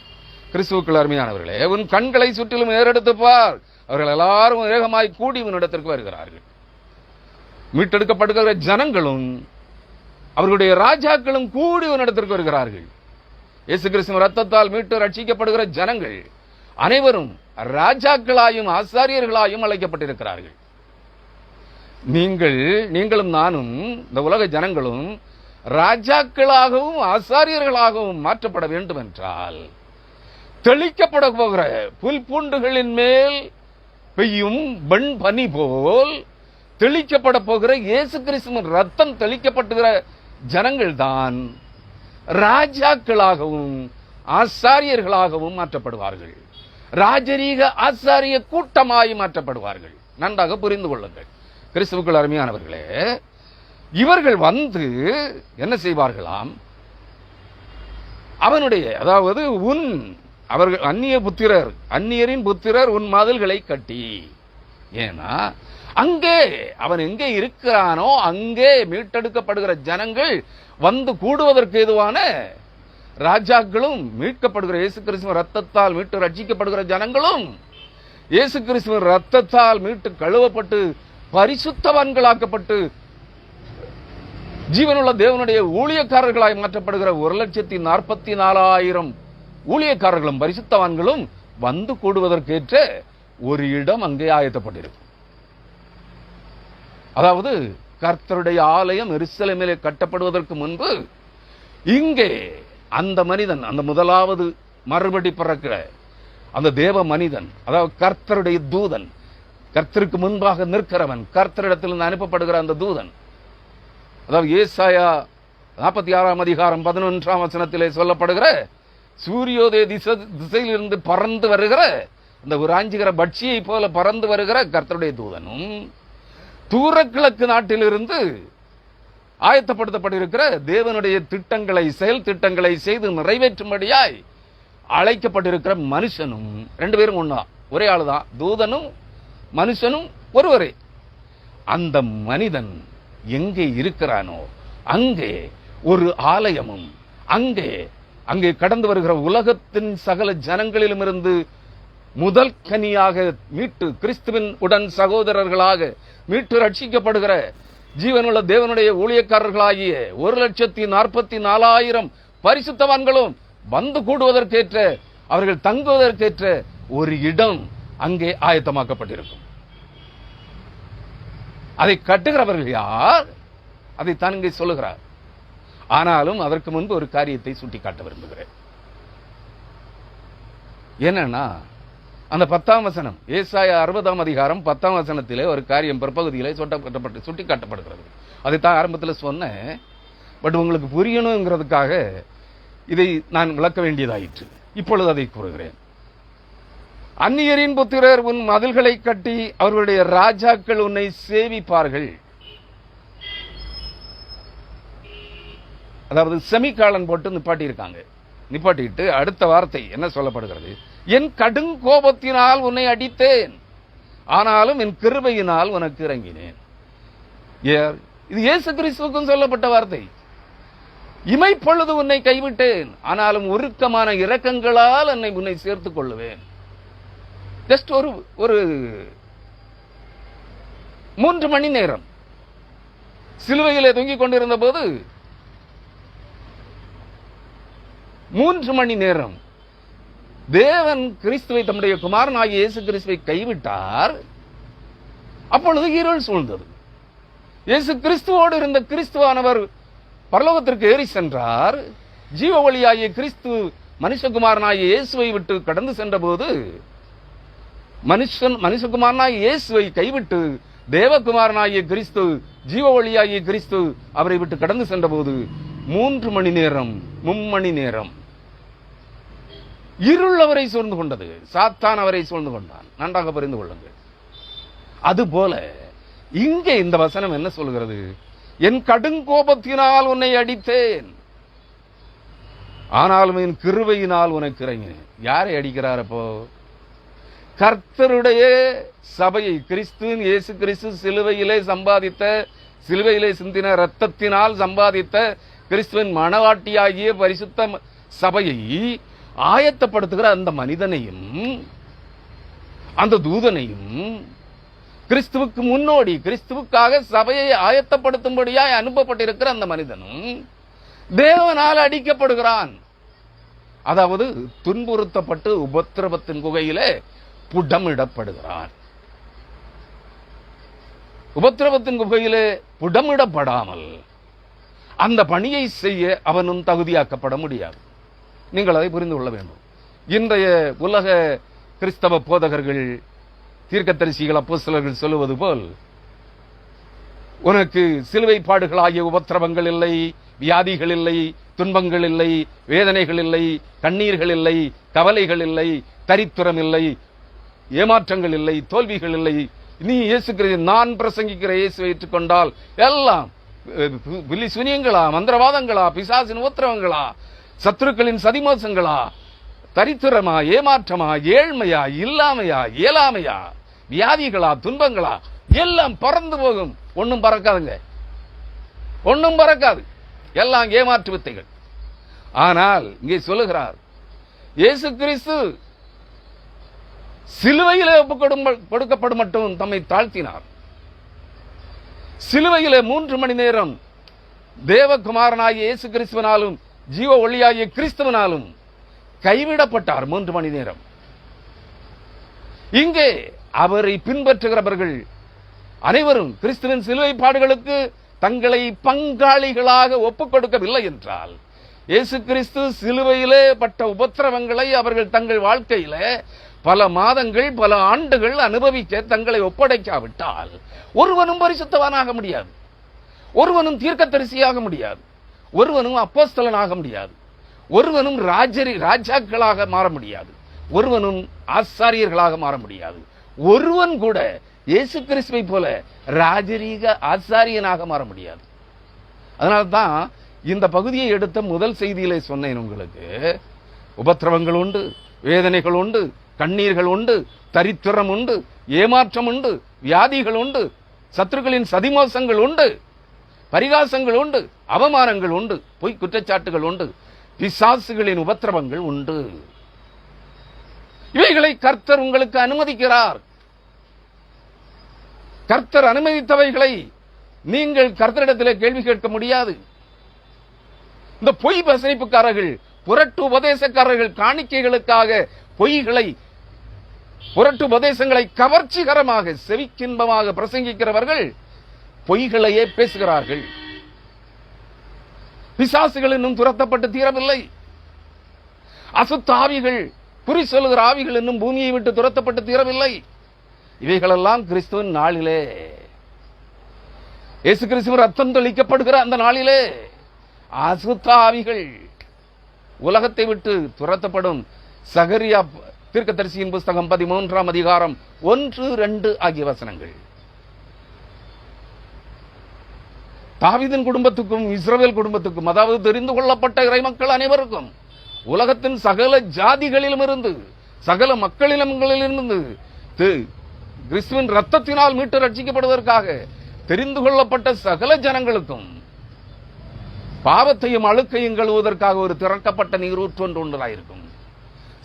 கிறிஸ்துவுக்குள் அருமையானவர்களே, உன் கண்களை சுற்றிலும் ஏறெடுத்து பார், அவர்கள் எல்லாரும் வேகமாய் கூடி உன்னிடத்திற்கு வருகிறார்கள். மீட்டெடுக்கப்படுகிற ஜனங்களும் அவர்களுடைய ராஜாக்களும் கூடி உன்னிடத்திற்கு வருகிறார்கள். இயேசு கிறிஸ்துவின் ரத்தத்தால் மீட்டு ரட்சிக்கப்படுகிற ஜனங்கள் அனைவரும் ராஜாக்களாயும் ஆசாரியர்களாயும் அழைக்கப்பட்டிருக்கிறார்கள். நீங்களும் நானும் இந்த உலக ஜனங்களும் ராஜாக்களாகவும் ஆசாரியர்களாகவும் மாற்றப்பட வேண்டும் என்றால் தெளிக்கப்பட போகிற புல் பூண்டுகளின் மேல் பெய்யும் வெண் பனி போல் தெளிக்கப்பட போகிற இயேசு கிறிஸ்துவின் ரத்தம் தெளிக்கப்படுகிற ஜனங்கள் தான் ராஜாக்களாகவும் ஆசாரியர்களாகவும் மாற்றப்படுவார்கள். ராஜரீக ஆசாரிய கூட்டமாய் மாற்றப்படுவார்கள். நன்றாக புரிந்து கொள்ளுங்கள் கிறிஸ்துவுக்குள் அருமையானவர்களே. இவர்கள் வந்து என்ன செய்வார்களாம்? அவனுடைய, அதாவது அவர்கள் அந்நியரின் புத்திரர் உன் மதில்களை கட்டி. ஏன்னா அங்கே அவன் எங்கே இருக்கிறானோ அங்கே மீட்டெடுக்கப்படுகிற ஜனங்கள் வந்து கூடுவதற்கு ஏதுவான ராஜாக்களும் மீட்கப்படுகிற இயேசு கிறிஸ்துவின் ரத்தத்தால் மீட்டு ரட்சிக்கப்படுகிற ஜனங்களும் இயேசு கிறிஸ்துவின் ரத்தத்தால் மீட்டு கழுவப்பட்டு பரிசுத்தவான்களாக்கப்பட்டு ஜீவனுள்ள தேவனுடைய ஊழியக்காரர்களாய் மாற்றப்படுகிற 1,44,000 ஊழியக்காரர்களும் பரிசுத்தவான்களும் வந்து கூடுவதற்கேற்ற ஒரு இடம் அங்கே ஆயத்தப்பட்டிருக்கும். அதாவது கர்த்தருடைய ஆலயம் எருசலேமிலே கட்டப்படுவதற்கு முன்பு இங்கே அந்த மனிதன், அந்த முதலாவது மறுபடி பிறக்கிற அந்த தேவ மனிதன், அதாவது கர்த்தருடைய தூதன், கர்த்தருக்கு முன்பாக நிற்கிறவன், கர்த்தரிடத்திலிருந்து அனுப்பப்படுகிற அந்த தூதன், அதாவது ஏசாயா 46ஆம் அதிகாரம் 11ஆம் வசனத்திலே சொல்லப்படுகிற சூரியோதய திசையிலிருந்து பறந்து வருகிற இந்த உராஞ்சுகிற பட்சியை போல பறந்து வருகிற கர்த்தருடைய தூதனும் தூரக்கிழக்கு நாட்டிலிருந்து ஆயத்தப்படுத்தப்பட்டிருக்கிற தேவனுடைய திட்டங்களை, செயல் திட்டங்களை செய்து நிறைவேற்றும்படியாய் அழைக்கப்பட்டிருக்கிற மனுஷனும் 2 பேரும் ஒண்ணுதான், ஒரே ஆளுதான். தூதனும் மனுஷனும் ஒருவரே. அந்த மனிதன் எங்கே இருக்கிறானோ அங்கே ஒரு ஆலயமும், அங்கே கடந்து வருகிற உலகத்தின் சகல ஜனங்களிலும் இருந்து முதல் கனியாக மீட்டு கிறிஸ்துவின் உடன் சகோதரர்களாக மீட்டு ரட்சிக்கப்படுகிற ஜீவனுள்ள தேவனுடைய ஊழியக்காரர்களாகிய 1,44,000 பரிசுத்தவான்களும் வந்து கூடுவதற்கேற்ற, அவர்கள் தங்குவதற்கேற்ற ஒரு இடம் அங்கே ஆயத்தமாக்கப்பட்டிருக்கும். அதை கட்டுகிறவர்கள் யார்? அதை தான் இங்கே சொல்லுகிறார். ஆனாலும் அதற்கு முன்பு ஒரு காரியத்தை சுட்டிக்காட்ட விரும்புகிறேன். என்னன்னா, அந்த 10ஆம் வசனம், ஏசாயா 60ஆம் அதிகாரம் 10ஆம் வசனத்திலே ஒரு காரியம் பிற்பகுதியிலே சுட்டிக்காட்டப்படுகிறது. அதைத்தான் ஆரம்பத்தில் சொன்னேன். பட் உங்களுக்கு புரியணுங்கிறதுக்காக இதை நான் விளக்க வேண்டியதாயிற்று. இப்பொழுது அதை கூறுகிறேன். அந்நியரின் புத்திரர் உன் மதில்களை கட்டி அவர்களுடைய ராஜாக்கள் உன்னை சேவிப்பார்கள். அதாவது செமிகாலன் போட்டு நிப்பாட்டிட்டு அடுத்த வார்த்தை என்ன சொல்லப்படுகிறது? என் கடுங்கோபத்தினால் உன்னை அடித்தேன், ஆனாலும் என் கிருபையினால் உனக்கு இறங்கினேன். இது இயேசு கிறிஸ்துவுக்கும் சொல்லப்பட்ட வார்த்தை. இமைப்பொழுது உன்னை கைவிட்டேன், ஆனாலும் உருக்கமான இரக்கங்களால் உன்னை சேர்த்துக் கொள்ளுவேன். ஜஸ்ட் ஒரு 3 மணி நேரம் சிலுவையிலே தொங்கிக் கொண்டிருந்த போது 3 மணி நேரம் தேவன் கிறிஸ்துவை, தம்முடைய குமாரனாகிய இயேசு கிறிஸ்துவை கைவிட்டார். அப்பொழுது இருள் சூழ்ந்தது. இயேசு கிறிஸ்துவோடு இருந்த கிறிஸ்துவானவர் பரலோகத்திற்கு ஏறி சென்றார். ஜீவ ஒளியாகிய கிறிஸ்து மனுஷகுமாரனாகிய இயேசுவை விட்டு கடந்து சென்ற போது, மனுஷகுமாரனாகிய இயேசுவை கைவிட்டு தேவகுமாரனாகிய கிறிஸ்து, ஜீவ ஒளியாகிய கிறிஸ்து அவரை விட்டு கடந்து சென்ற போது 3 மணி நேரம், மும்மணி நேரம் இருள் அவரை சூழ்ந்து கொண்டது. சாத்தான் அவரை சூழ்ந்து கொண்டான். நன்றாக புரிந்து கொள்ளுங்கள். அதுபோல இங்கே இந்த வசனம் என்ன சொல்கிறது? என் கடுங்கோபத்தினால் உன்னை அடித்தேன், ஆனாலும் என் கிருபையினால் உனக்கு இறங்கினேன். யாரை அடிக்கிறார் அப்போ? கர்த்தருடைய சபையை, கிறிஸ்துவின் இயேசு கிறிஸ்து சிலுவையிலே சம்பாதித்த, சிலுவையிலே சிந்தின இரத்தத்தினால் சம்பாதித்த கிறிஸ்துவின் மணவாட்டியாகிய பரிசுத்த சபையை ஆயத்தப்படுத்துகிற அந்த மனிதனையும் அந்த தூதனையும், கிறிஸ்துவுக்கு முன்னோடி, கிறிஸ்துவுக்காக சபையை ஆயத்தப்படுத்தும்படியாய் அனுப்பப்பட்டிருக்கிற அந்த மனிதனும் தேவனால் அடிக்கப்படுகிறான். அதாவது துன்புறுத்தப்பட்டு உபத்திரவத்தின் குகையிலே புடமிடப்படுகிறான். உபத்திரவத்தின் குகையிலே புடமிடப்படாமல் அந்த பணியை செய்ய அவனும் தகுதியாக்கப்பட முடியாது. நீங்கள் அதை புரிந்து கொள்ள வேண்டும். இன்றைய உலக கிறிஸ்தவ போதகர்கள், தீர்க்கதரிசிகள், அப்போஸ்தலர்கள் சொல்லுவது போல், உனக்கு சிலுவை பாடுகளாகிய உபத்திரவங்கள் இல்லை, வியாதிகள் இல்லை, துன்பங்கள் இல்லை, வேதனைகள் இல்லை, கண்ணீர்கள் இல்லை, கவலைகள் இல்லை, தரித்திரம் இல்லை, ஏமாற்றங்கள் இல்லை, தோல்விகள் இல்லை. நீ இயேசு கிறிஸ்து, நான் பிரசங்கிக்கிற இயேசுவை ஏற்றுக்கொண்டால் எல்லாம் பில்லி சுனியங்களா, மந்திரவாதங்களா, பிசாசின் உபத்திரவங்களா, சத்துருக்களின் சதிமோசங்களா, தரித்திரமா, ஏமாற்றமா, ஏழ்மையா, இல்லாமையா, இயலாமையா, வியாதிகளா, துன்பங்களா, எல்லாம் பறந்து போகும். ஒன்னும் பறக்காதுங்க, ஒன்னும் பறக்காது, எல்லாம் ஏமாற்று வித்தைகள். ஆனால் இங்கே சொல்லுகிறார், இயேசு கிறிஸ்து சிலுவையிலே கொடுக்கப்படும் மட்டும் தம்மை தாழ்த்தினார். சிலுவையிலே 3 மணி நேரம் தேவகுமாரனாகிய இயேசு கிறிஸ்துவனாலும் ஜீவ ஒளியாகிய கிறிஸ்துவனாலும் கைவிடப்பட்டார். 3 மணி நேரம். இங்கே அவரை பின்பற்றுகிறவர்கள் அனைவரும் கிறிஸ்துவின் சிலுவை பாடுகளுக்கு தங்களை பங்காளிகளாக ஒப்புக் கொடுக்கவில்லை என்றால், இயேசு கிறிஸ்து சிலுவையிலே பட்ட உபத்திரவங்களை அவர்கள் தங்கள் வாழ்க்கையில பல மாதங்கள், பல ஆண்டுகள் அனுபவிக்க தங்களை ஒப்படைக்காவிட்டால் ஒருவனும் பரிசுத்தவானாக முடியாது, ஒருவனும் தீர்க்கதரிசியாக முடியாது, ஒருவனும் அப்போஸ்தலனாக முடியாது, ஒருவனும் ராஜாக்களாக மாற முடியாது, ஒருவனும் ஆசாரியர்களாக மாற முடியாது, ஒருவன் கூட இயேசு கிறிஸ்துவை போல ராஜரீக ஆசாரியனாக மாற முடியாது. அதனால்தான் இந்த பகுதியை எடுத்த முதல் செய்தியிலே சொன்னேன் உங்களுக்கு. உபத்திரவங்கள் உண்டு, வேதனைகள் உண்டு, கண்ணீர்கள் உண்டு, தரித்திரம் உண்டு, ஏமாற்றம் உண்டு, வியாதிகள் உண்டு, சத்துருக்களின் சதிமோசங்கள் உண்டு, பரிகாசங்கள் உண்டு, அவமானங்கள் உண்டு, பொய் குற்றச்சாட்டுகள் உண்டு, பிசாசுகளின் உபத்திரவங்கள் உண்டு. இவைகளை கர்த்தர் உங்களுக்கு அனுமதிக்கிறார். கர்த்தர் அனுமதித்தவைகளை நீங்கள் கர்த்தரிடத்தில் கேள்வி கேட்க முடியாது. இந்த பொய் வசனிப்புக்காரர்கள், புரட்டு உபதேசக்காரர்கள், காணிக்கைகளுக்காக பொய்களை, புரட்டு உபதேசங்களை கவர்ச்சிகரமாக, செவிக்கின்பமாக பிரசங்கிக்கிறவர்கள் பொய்களையே பேசுகிறார்கள். பிசாசுகள் இன்னும் துரத்தப்பட்டு தீரவில்லை. அசுத்த ஆவிகள், குறி சொல்லுகிற ஆவிகள் இன்னும் பூமியை விட்டு துரத்தப்பட்டு தீரவில்லை. இவைகளெல்லாம் கிறிஸ்துவின் நாளிலே, இயேசு கிறிஸ்துவின் ரத்தம் தெளிக்கப்படுகிற அந்த நாளிலே அசுத்த ஆவிகள் உலகத்தை விட்டு துரத்தப்படும். சகரியா தீர்க்கதரிசியின் புஸ்தகம் 13ஆம் அதிகாரம் 1, 2 ஆகிய வசனங்கள். தாவீதின் குடும்பத்துக்கும் இஸ்ரவேல் குடும்பத்துக்கும், அதாவது தெரிந்து கொள்ளப்பட்ட இறைமக்கள் அனைவருக்கும், உலகத்தின் சகல ஜாதிகளிலும் இருந்து, சகல மக்களினங்களிலிருந்து கிறிஸ்துவின் ரத்தத்தினால் மீட்டு ரட்சிக்கப்படுவதற்காக தெரிந்து கொள்ளப்பட்ட சகல ஜனங்களுக்கும் பாவத்தையும் அழுக்கையும் கழுவுவதற்காக ஒரு திறக்கப்பட்ட நீரூற்று ஒன்றாயிருக்கும்.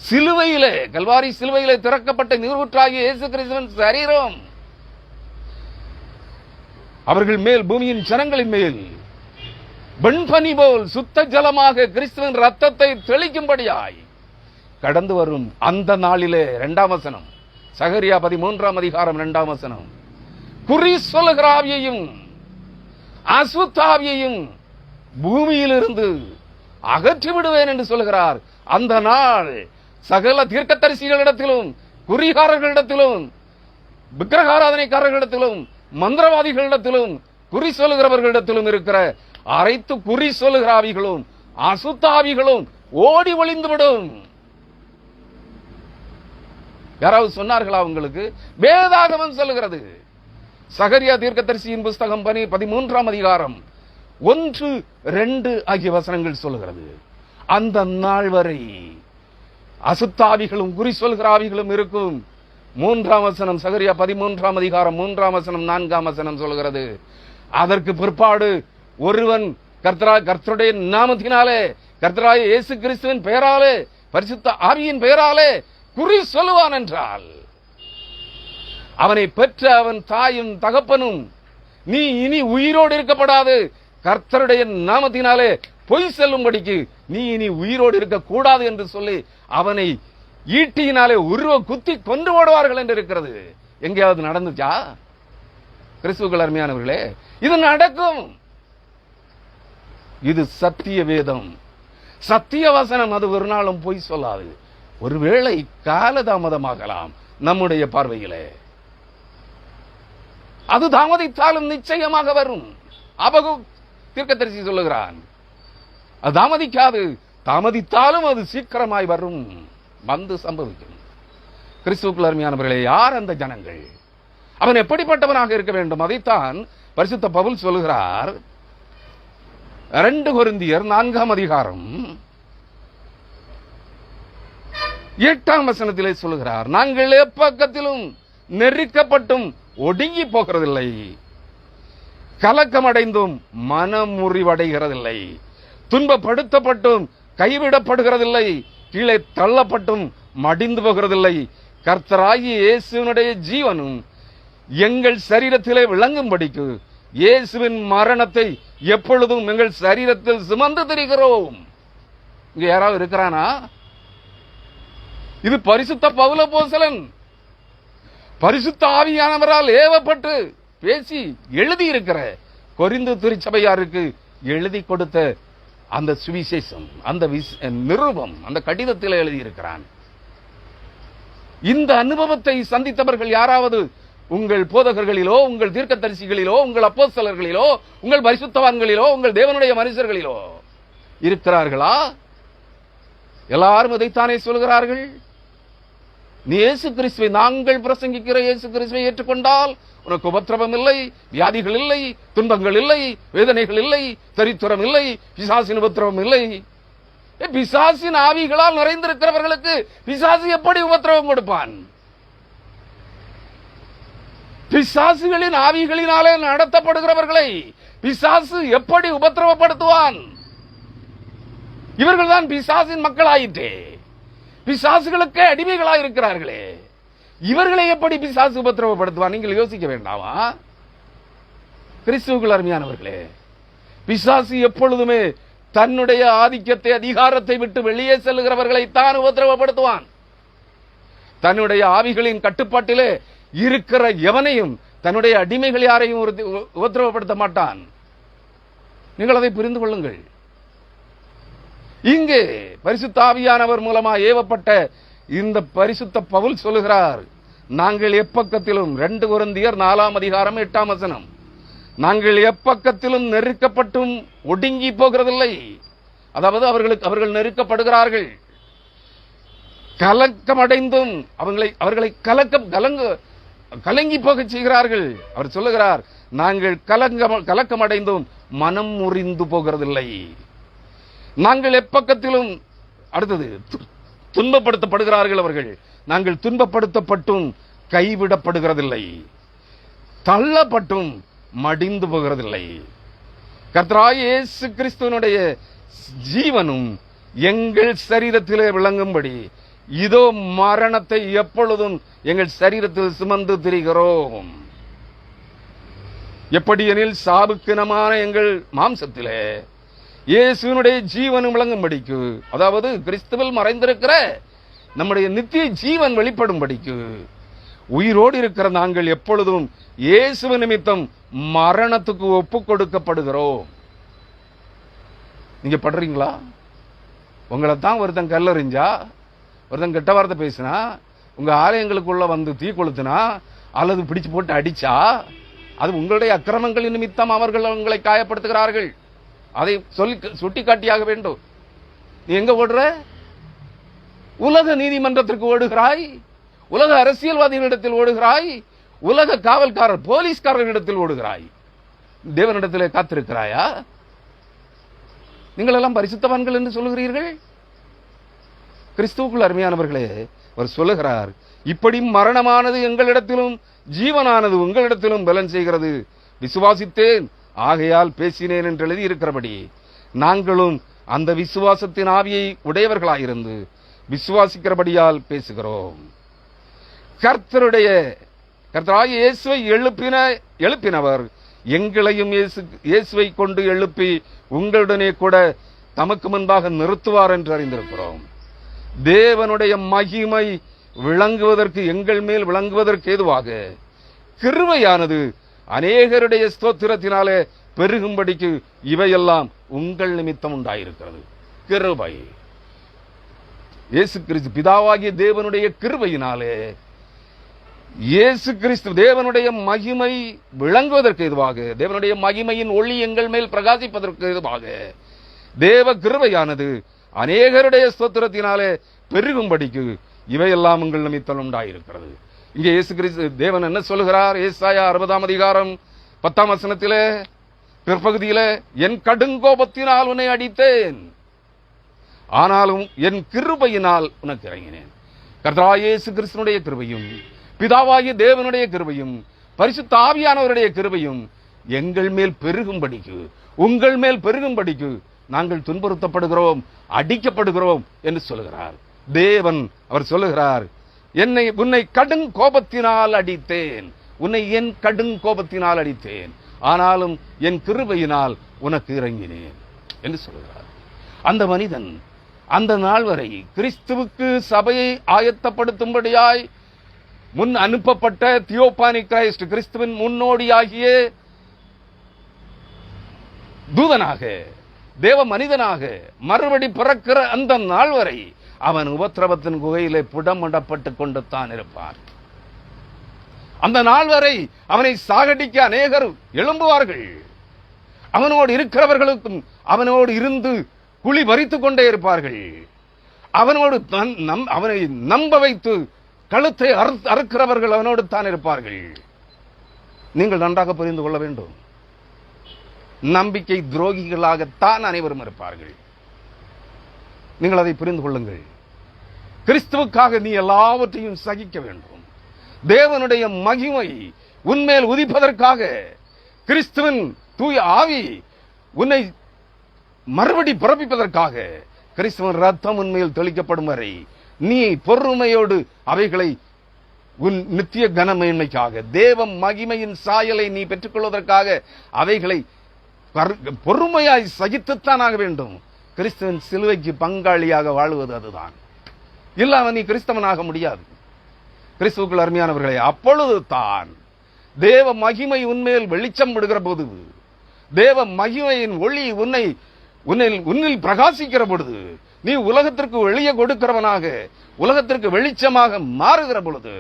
சிலுவையிலே, கல்வாரி சிலுவையிலே திறக்கப்பட்ட நீரூற்றாகிய இயேசு கிறிஸ்துவின் சரீரம் அவர்கள் மேல், பூமியின் ஜனங்களின் மேல் வெண்பனி போல் சுத்த ஜலமாக கிறிஸ்துவின் ரத்தத்தை தெளிக்கும்படியாய் கடந்து வரும் அந்த நாளிலே, 2ஆம் வசனம், சகரியா 13ஆம் அதிகாரம் 2ஆம் வசனம், குறி சொல்லுகிற ஆவியையும் அசுத்தாவியையும் பூமியிலிருந்து அகற்றி விடுவேன் என்று சொல்கிறார். அந்த நாள் சகல தீர்க்கதரிசிகளிடத்திலும், குறிகாரர்களிடத்திலும், விக்கிரகாராதனைக்காரர்களிடத்திலும், மந்திரவாதிகளிடத்திலும், குறி சொல்லுகிறவர்களிடத்திலும் இருக்கிற அனைத்து குறி சொல்லுகிற ஆவிகளும் அசுத்தாவிகளும் ஓடி ஒளிந்துவிடும். யாராவது சொன்னார்களா உங்களுக்கு? வேதாகமம் சொல்லுகிறது. சகரியா தீர்க்கதரிசியின் புஸ்தகம் 13ஆம் அதிகாரம் 1, 2 ஆகிய வசனங்கள் சொல்லுகிறது. அந்த நாள் வரை அசுத்தாவிகளும் குறி சொல்கிற ஆவிகளும் இருக்கும். 3ஆம் வசனம், சகரியா 13ஆம் அதிகாரம் 3ஆம் வசனம் 4ஆம் வசனம் சொல்கிறது. அதற்கு பிற்பாடு ஒருவன் கர்த்தருடைய நாமத்தினாலே, கர்த்தராய இயேசு கிறிஸ்துவின் பெயராலே, பரிசுத்த ஆவியின் பெயராலே குறி சொல்லுவான் என்றால், அவனை பெற்ற அவன் தாயும் தகப்பனும், நீ இனி உயிரோடு இருக்கப்படாது, கர்த்தருடைய நாமத்தினாலே பொய் செல்லும்படிக்கு நீ இனி உயிரோடு இருக்கக்கூடாது என்று சொல்லி அவனை ஈட்டியினாலே உருவ குத்தி கொன்று ஓடுவார்கள் என்று இருக்கிறது. எங்கேயாவது நடந்துச்சா? கிறிஸ்துவுக்குள் அருமையானவர்களே, இது நடக்கும். இது சத்திய வேதம், சத்திய வசனம். அது ஒரு நாளும் பொய் சொல்லாது. ஒருவேளை காலதாமதமாகலாம் நம்முடைய பார்வையிலே, அது தாமதித்தாலும் நிச்சயமாக வரும். அபகு தீர்க்கதரிசி சொல்லுகிறான், அது தாமதிக்காது, தாமதித்தாலும் அது சீக்கிரமாய் வரும், வந்து சம்பவிக்கும். கிறிஸ்துவுக்குள் அருமையானவர்களே, யார் அந்த ஜனங்கள்? அவன் எப்படிப்பட்டவனாக இருக்க வேண்டும்? அதைத்தான் பரிசுத்த பவுல் சொல்லுகிறார். 2 கொரிந்தியர் 4ஆம் அதிகாரம் 8ஆம் வசனத்திலே சொல்லுகிறார், நாங்கள் எப்பக்கத்திலும் நெருக்கப்பட்டும் ஒடுங்கி போகிறதில்லை, கலக்கமடைந்தும் மனமுறிவடைகிறதில்லை, துன்பப்படுத்தப்பட்டும் கைவிடப்படுகிறதில்லை, கீழே தள்ளப்பட்டும் மடிந்து போகிறதில்லை, கர்த்தராகிய இயேசுவினுடைய ஜீவனும் எங்கள் சரீரத்திலே விளங்கும்படிக்கு இயேசுவின் மரணத்தை எப்பொழுதும் எங்கள் சரீரத்தில் சுமந்து திரிகிறோம். இங்க யாராவது இருக்கிறானா? இது பரிசுத்த பவுல் அப்போஸ்தலன் பரிசுத்த ஆவியானவரால் ஏவப்பட்டு பேசி எழுதி இருக்கிற கொரிந்து திருச்சபையாருக்கு எழுதி கொடுத்த அந்த சுவிசேஷம், அந்த நிருபம், அந்த கடிதத்தில் எழுதியிருக்கிறான். இந்த அனுபவத்தை சந்தித்தவர்கள் யாராவது உங்கள் போதகர்களிலோ, உங்கள் தீர்க்கதரிசிகளிலோ, உங்கள் அப்போஸ்தலர்களிலோ, உங்கள் பரிசுத்தவான்களிலோ, உங்கள் தேவனுடைய மனுஷர்களிலோ இருக்கிறார்களா? எல்லாரும் இதைத்தானே சொல்கிறார்கள். நீ இயேசு கிறிஸ்துவை, நாங்கள் பிரசங்கிக்கிற இயேசு கிறிஸ்துவை ஏற்றுக்கொண்டால் உனக்கு உபத்திரவம் இல்லை, வியாதிகள் இல்லை, துன்பங்கள் இல்லை, வேதனைகள் இல்லை, தரித்திரம் இல்லை, பிசாசின் உபத்திரவம் இல்லை. பிசாசின் ஆவிகளால் நிறைந்திருக்கிறவர்களுக்கு பிசாசு எப்படி உபத்திரவம் கொடுப்பான்? பிசாசுகளின் ஆவிகளினாலே நடத்தப்படுகிறவர்களை பிசாசு எப்படி உபத்திரவப்படுத்துவான்? இவர்கள் தான் பிசாசின் மக்களாயிற்றே, பிசாசுகளுக்கு அடிமைகளாக இருக்கிறார்களே, இவர்களை எப்படி பிசாசு உபத்திரவப்படுத்துவான்? நீங்கள் யோசிக்க வேண்டாமா? கிறிஸ்துவுக்குள் அருமையானவர்களே, பிசாசு எப்பொழுதுமே தன்னுடைய ஆதிக்கத்தை, அதிகாரத்தை விட்டு வெளியே செல்லுகிறவர்களை தான் உபத்திரவப்படுத்துவான். தன்னுடைய ஆவிகளின் கட்டுப்பாட்டிலே இருக்கிற எவனையும், தன்னுடைய அடிமைகள் யாரையும் உபத்திரவப்படுத்த மாட்டான். நீங்கள் அதை புரிந்து கொள்ளுங்கள். இங்கே பரிசுத்த ஆவியானவர் மூலமா ஏவப்பட்ட இந்த பரிசுத்த பவுல் சொல்லுகிறார், நாங்கள் எப்பக்கத்திலும், 2 கொரிந்தியர் 4ஆம் அதிகாரம் 8ஆம் வசனம், நாங்கள் எப்பக்கத்திலும் நெருக்கப்பட்டும் ஒடுங்கி போகிறதில்லை. அதாவது அவர்கள் நெருக்கப்படுகிறார்கள், கலக்கமடைந்தும் அவர்களை கலங்கி போக செய்கிறார்கள். அவர் சொல்லுகிறார், நாங்கள் கலக்கமடைந்தும் மனம் முறிந்து போகிறதில்லை. நாங்கள் எப்பக்கத்திலும், அடுத்தது, துன்பப்படுத்தப்படுகிறார்கள் அவர்கள், நாங்கள் துன்பப்படுத்தப்பட்டும் கைவிடப்படுகிறதில்லை, தள்ளப்பட்டும் மடிந்து போகிறதில்லை. கர்த்தராகிய இயேசு கிறிஸ்துவினுடைய ஜீவனும் எங்கள் சரீரத்திலே விளங்கும்படி இதோ மரணத்தை எப்பொழுதும் எங்கள் சரீரத்தில் சுமந்து திரிகிறோம். எப்படி எனில், சாவுக்கினமான எங்கள் மாம்சத்திலே இயேசுவினுடைய ஜீவனும் விளங்கும்படிக்கு, அதாவது கிறிஸ்துவில் மறைந்திருக்கிற நம்முடைய நித்திய ஜீவன் வெளிப்படும்படிக்கு உயிரோடு இருக்கிற நாங்கள் எப்பொழுதும் இயேசு நிமித்தம் மரணத்துக்கு ஒப்பு கொடுக்கப்படுகிறோம். நீங்க படுறீங்களா? உங்களை தான் ஒருத்தன் கல்லறிஞ்சா, ஒருத்தன் கெட்ட வார்த்தை பேசினா, உங்க ஆலயங்களுக்குள்ள வந்து தீ கொளுத்தினா, அல்லது பிடிச்சு போட்டு அடிச்சா, அது உங்களுடைய அக்கிரமங்களின் நிமித்தம் அவர்கள் உங்களை காயப்படுத்துகிறார்கள். அதை சுட்டி காட்டியாக வேண்டும். நீ எங்க ஓடுற? உலக நீதிமன்றத்திற்கு ஓடுகிறாய், உலக அரசியல்வாதிகளிடத்தில் ஓடுகிறாய், உலக காவல்காரர் போலீஸ்காரர்களிடத்தில் ஓடுகிறாய், தேவனிடத்திலே காத்திருக்கிறாயா? நீங்கள் எல்லாம் பரிசுத்தவான்கள் என்று சொல்லுகிறீர்கள். கிறிஸ்துவுக்குள் அருமையானவர்களே, அவர் சொல்லுகிறார், இப்படி மரணமானது எங்களிடத்திலும் ஜீவனானது உங்களிடத்திலும் பலன் செய்கிறது. விசுவாசித்தேன், ஆகையால் பேசினேன் என்று எழுதி இருக்கிறபடி நாங்களும் அந்த விசுவாசத்தின் ஆவியை உடையவர்களாயிருந்து விசுவாசிக்கிறபடியால் பேசுகிறோம். கர்த்தராகிய இயேசுவை எழுப்பினவர் எங்களையும் இயேசுவை கொண்டு எழுப்பி உங்களுடனே கூட தமக்கு முன்பாக நிறுத்துவார் என்று அறிந்திருக்கிறோம். தேவனுடைய மகிமை விளங்குவதற்கு, எங்கள் மேல் விளங்குவதற்கு ஏதுவாக கிருபையானது அநேகருடைய ஸ்தோத்திரத்தினாலே பெருகும்படிக்கு இவையெல்லாம் உங்கள் நிமித்தம் உண்டாயிருக்கிறது. கிருபை, இயேசு கிறிஸ்து பிதாவாகிய தேவனுடைய கிருபையினாலே இயேசு கிறிஸ்து தேவனுடைய மகிமை விளங்குவதற்கு எதுவாக, தேவனுடைய மகிமையின் ஒளி எங்கள் மேல் பிரகாசிப்பதற்கு எதுவாக தேவ கிருபையானது அநேகருடைய ஸ்தோத்திரத்தினாலே பெருகும்படிக்கு இவையெல்லாம் உங்கள் நிமித்தம் உண்டாயிருக்கிறது. இங்கே இயேசு கிறிஸ்து தேவன் என்ன சொல்லுகிறார்? ஏசாயா 60 அதிகாரம் 10 வசனத்திலே பிற்பகுதியிலே, என் கடுங்கோபத்தினால் உன்னை அடித்தேன், ஆனாலும் என் கிருபையினால் உனக்கு இறங்கினேன். கர்த்தராகிய இயேசு கிறிஸ்துனுடைய கிருபையும் பிதாவாகிய தேவனுடைய கிருபையும் பரிசுத்த ஆவியானவருடைய கிருபையும் எங்கள் மேல் பெருகும்படிக்கு, உங்கள் மேல் பெருகும்படிக்கு நாங்கள் துன்புறுத்தப்படுகிறோம், அடிக்கப்படுகிறோம் என்று சொல்லுகிறார் தேவன். அவர் சொல்லுகிறார், உன்னை கடும் கோபத்தினால் அடித்தேன், உன்னை என் கடும் கோபத்தினால் அடித்தேன், ஆனாலும் என் கிருபையினால் உனக்கு இறங்கினேன் என்று சொல்லுகிறார். அந்த மனிதன் அந்த நாள் வரை கிறிஸ்துவுக்கு சபையை ஆயத்தப்படுத்தும்படியாய் முன் அனுப்பப்பட்ட தியோபானி கிரைஸ்ட், கிறிஸ்துவின் முன்னோடியாகிய தூதனாக, தேவ மனிதனாக மறுபடி பிறக்கிற அந்த நாள் வரை அவன் உபத்திரவத்தின் குகையிலே புடமிடப்பட்டுக் கொண்டு தான் இருப்பான். அந்த நாள் வரை அவனை சாகடிக்க அநேகர் எழும்புவார்கள். அவனோடு இருக்கிறவர்களுக்கும் அவனோடு இருந்து குழி பறித்துக் கொண்டே இருப்பார்கள். அவனோடு அவனை நம்ப வைத்து கழுத்தை அறுக்கிறவர்கள் அவனோடு தான் இருப்பார்கள். நீங்கள் நன்றாக புரிந்து கொள்ள வேண்டும், நம்பிக்கை துரோகிகளாகத்தான் அனைவரும் இருப்பார்கள். நீங்கள் அதை புரிந்து கொள்ளுங்கள். கிறிஸ்துவுக்காக நீ எல்லாவற்றையும் சகிக்க வேண்டும். தேவனுடைய மகிமை உன்மேல் உதிப்பதற்காக கிறிஸ்துவின் தூய ஆவி உன்னை மறுபடி பிறப்பிப்பதற்காக கிறிஸ்துவின் ரத்தம் உன்மேல் தெளிக்கப்படும் வரை நீ பொறுமையோடு அவைகளை உன் நித்திய கனமேன்மைக்காக, தேவ மகிமையின் சாயலை நீ பெற்றுக்கொள்வதற்காக அவைகளை பொறுமையாய் சகித்துத்தான் ஆக வேண்டும். கிறிஸ்துவின் சிலுவைக்கு பங்காளியாக வாழுவது அதுதான். இல்லாம நீ கிறிஸ்தவனாக முடியாது. கிறிஸ்துவுக்குள் அருமையானவர்களே, அப்பொழுது தான் தேவ மகிமை உன்மேல் வெளிச்சம் விடுகிற போது, தேவ மகிமையின் ஒளி உன்னில் பிரகாசிக்கிற பொழுது, நீ உலகத்திற்கு வெளியே கொடுக்கிறவனாக, உலகத்திற்கு வெளிச்சமாக மாறுகிற பொழுது,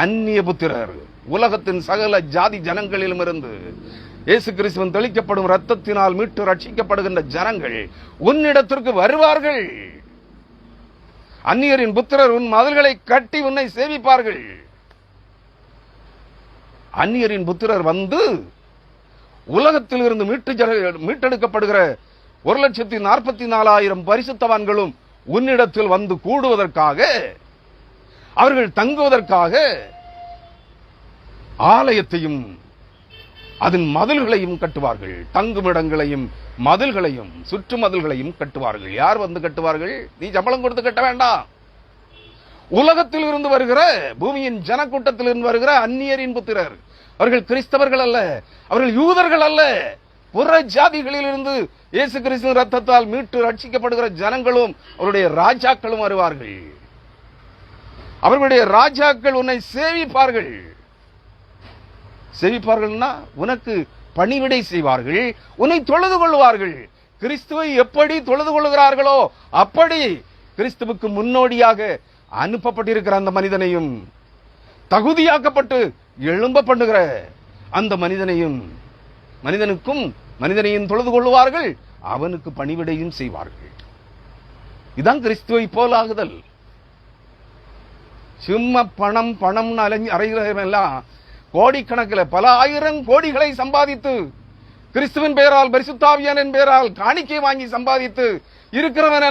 அந்நிய புத்திரர், உலகத்தின் சகல ஜாதி ஜனங்களிலும் இருந்து இயேசு கிறிஸ்துவின் தெளிக்கப்படும் ரத்தத்தினால் மீட்டு ரட்சிக்கப்படுகின்ற ஜனங்கள் உன்னிடத்திற்கு வருவார்கள். அந்நியரின் புத்திரர் உன் மதில்களை கட்டி உன்னை சேவிப்பார்கள். அந்நியரின் புத்திரர் வந்து உலகத்தில் இருந்து மீட்டெடுக்கப்படுகிற 1,44,000 பரிசுத்தவான்களும் உன்னிடத்தில் வந்து கூடுவதற்காக, அவர்கள் தங்குவதற்காக ஆலயத்தையும் அதன் மதில்களையும் கட்டுவார்கள். தங்குமிடங்களையும் மதில்களையும் சுற்று மதில்களையும் கட்டுவார்கள். யார் வந்து கட்டுவார்கள்? நீ சம்பளம் கொடுத்து கட்ட வேண்டாம். உலகத்தில் இருந்து வருகிற, பூமியின் ஜனக்கூட்டத்தில் இருந்து வருகிற அந்நியரின் புத்திரர், அவர்கள் கிறிஸ்தவர்கள் அல்ல, அவர்கள் யூதர்கள் அல்ல, புற ஜாதிகளில் இருந்து இயேசு கிறிஸ்துவின் ரத்தத்தால் மீட்டு ரட்சிக்கப்படுகிற ஜனங்களும் அவருடைய ராஜாக்களும் வருவார்கள். அவர்களுடைய ராஜாக்கள் உன்னை சேவிப்பார்கள். சேவிப்பார்கள்னா உனக்கு பணிவிடை செய்வார்கள், உன்னை தொழுது கொள்வார்கள். கிறிஸ்துவை எப்படி தொழுது கொள்கிறார்களோ அப்படி கிறிஸ்துவுக்கு முன்னோடியாக அனுப்பப்பட்டிருக்கிற அந்த மனிதனையும், தகுதியாக்கப்பட்டு எழும்ப பண்ணுகிற அந்த மனிதனையும் தொழுது கொள்வார்கள், அவனுக்கு பணிவிடையும் செய்வார்கள். இதான் கிறிஸ்துவை போலாகுதல். சும்மா பணம் பணம்னு அறைகிறவெல்லாம் கோடிக்கணக்கில் பல ஆயிரம் கோடிகளை சம்பாதித்து கிறிஸ்துவின் பெயரால் பரிசுத்தாவியானின் பெயரால் காணிக்கை வாங்கி சம்பாதித்து இருக்கிறவன்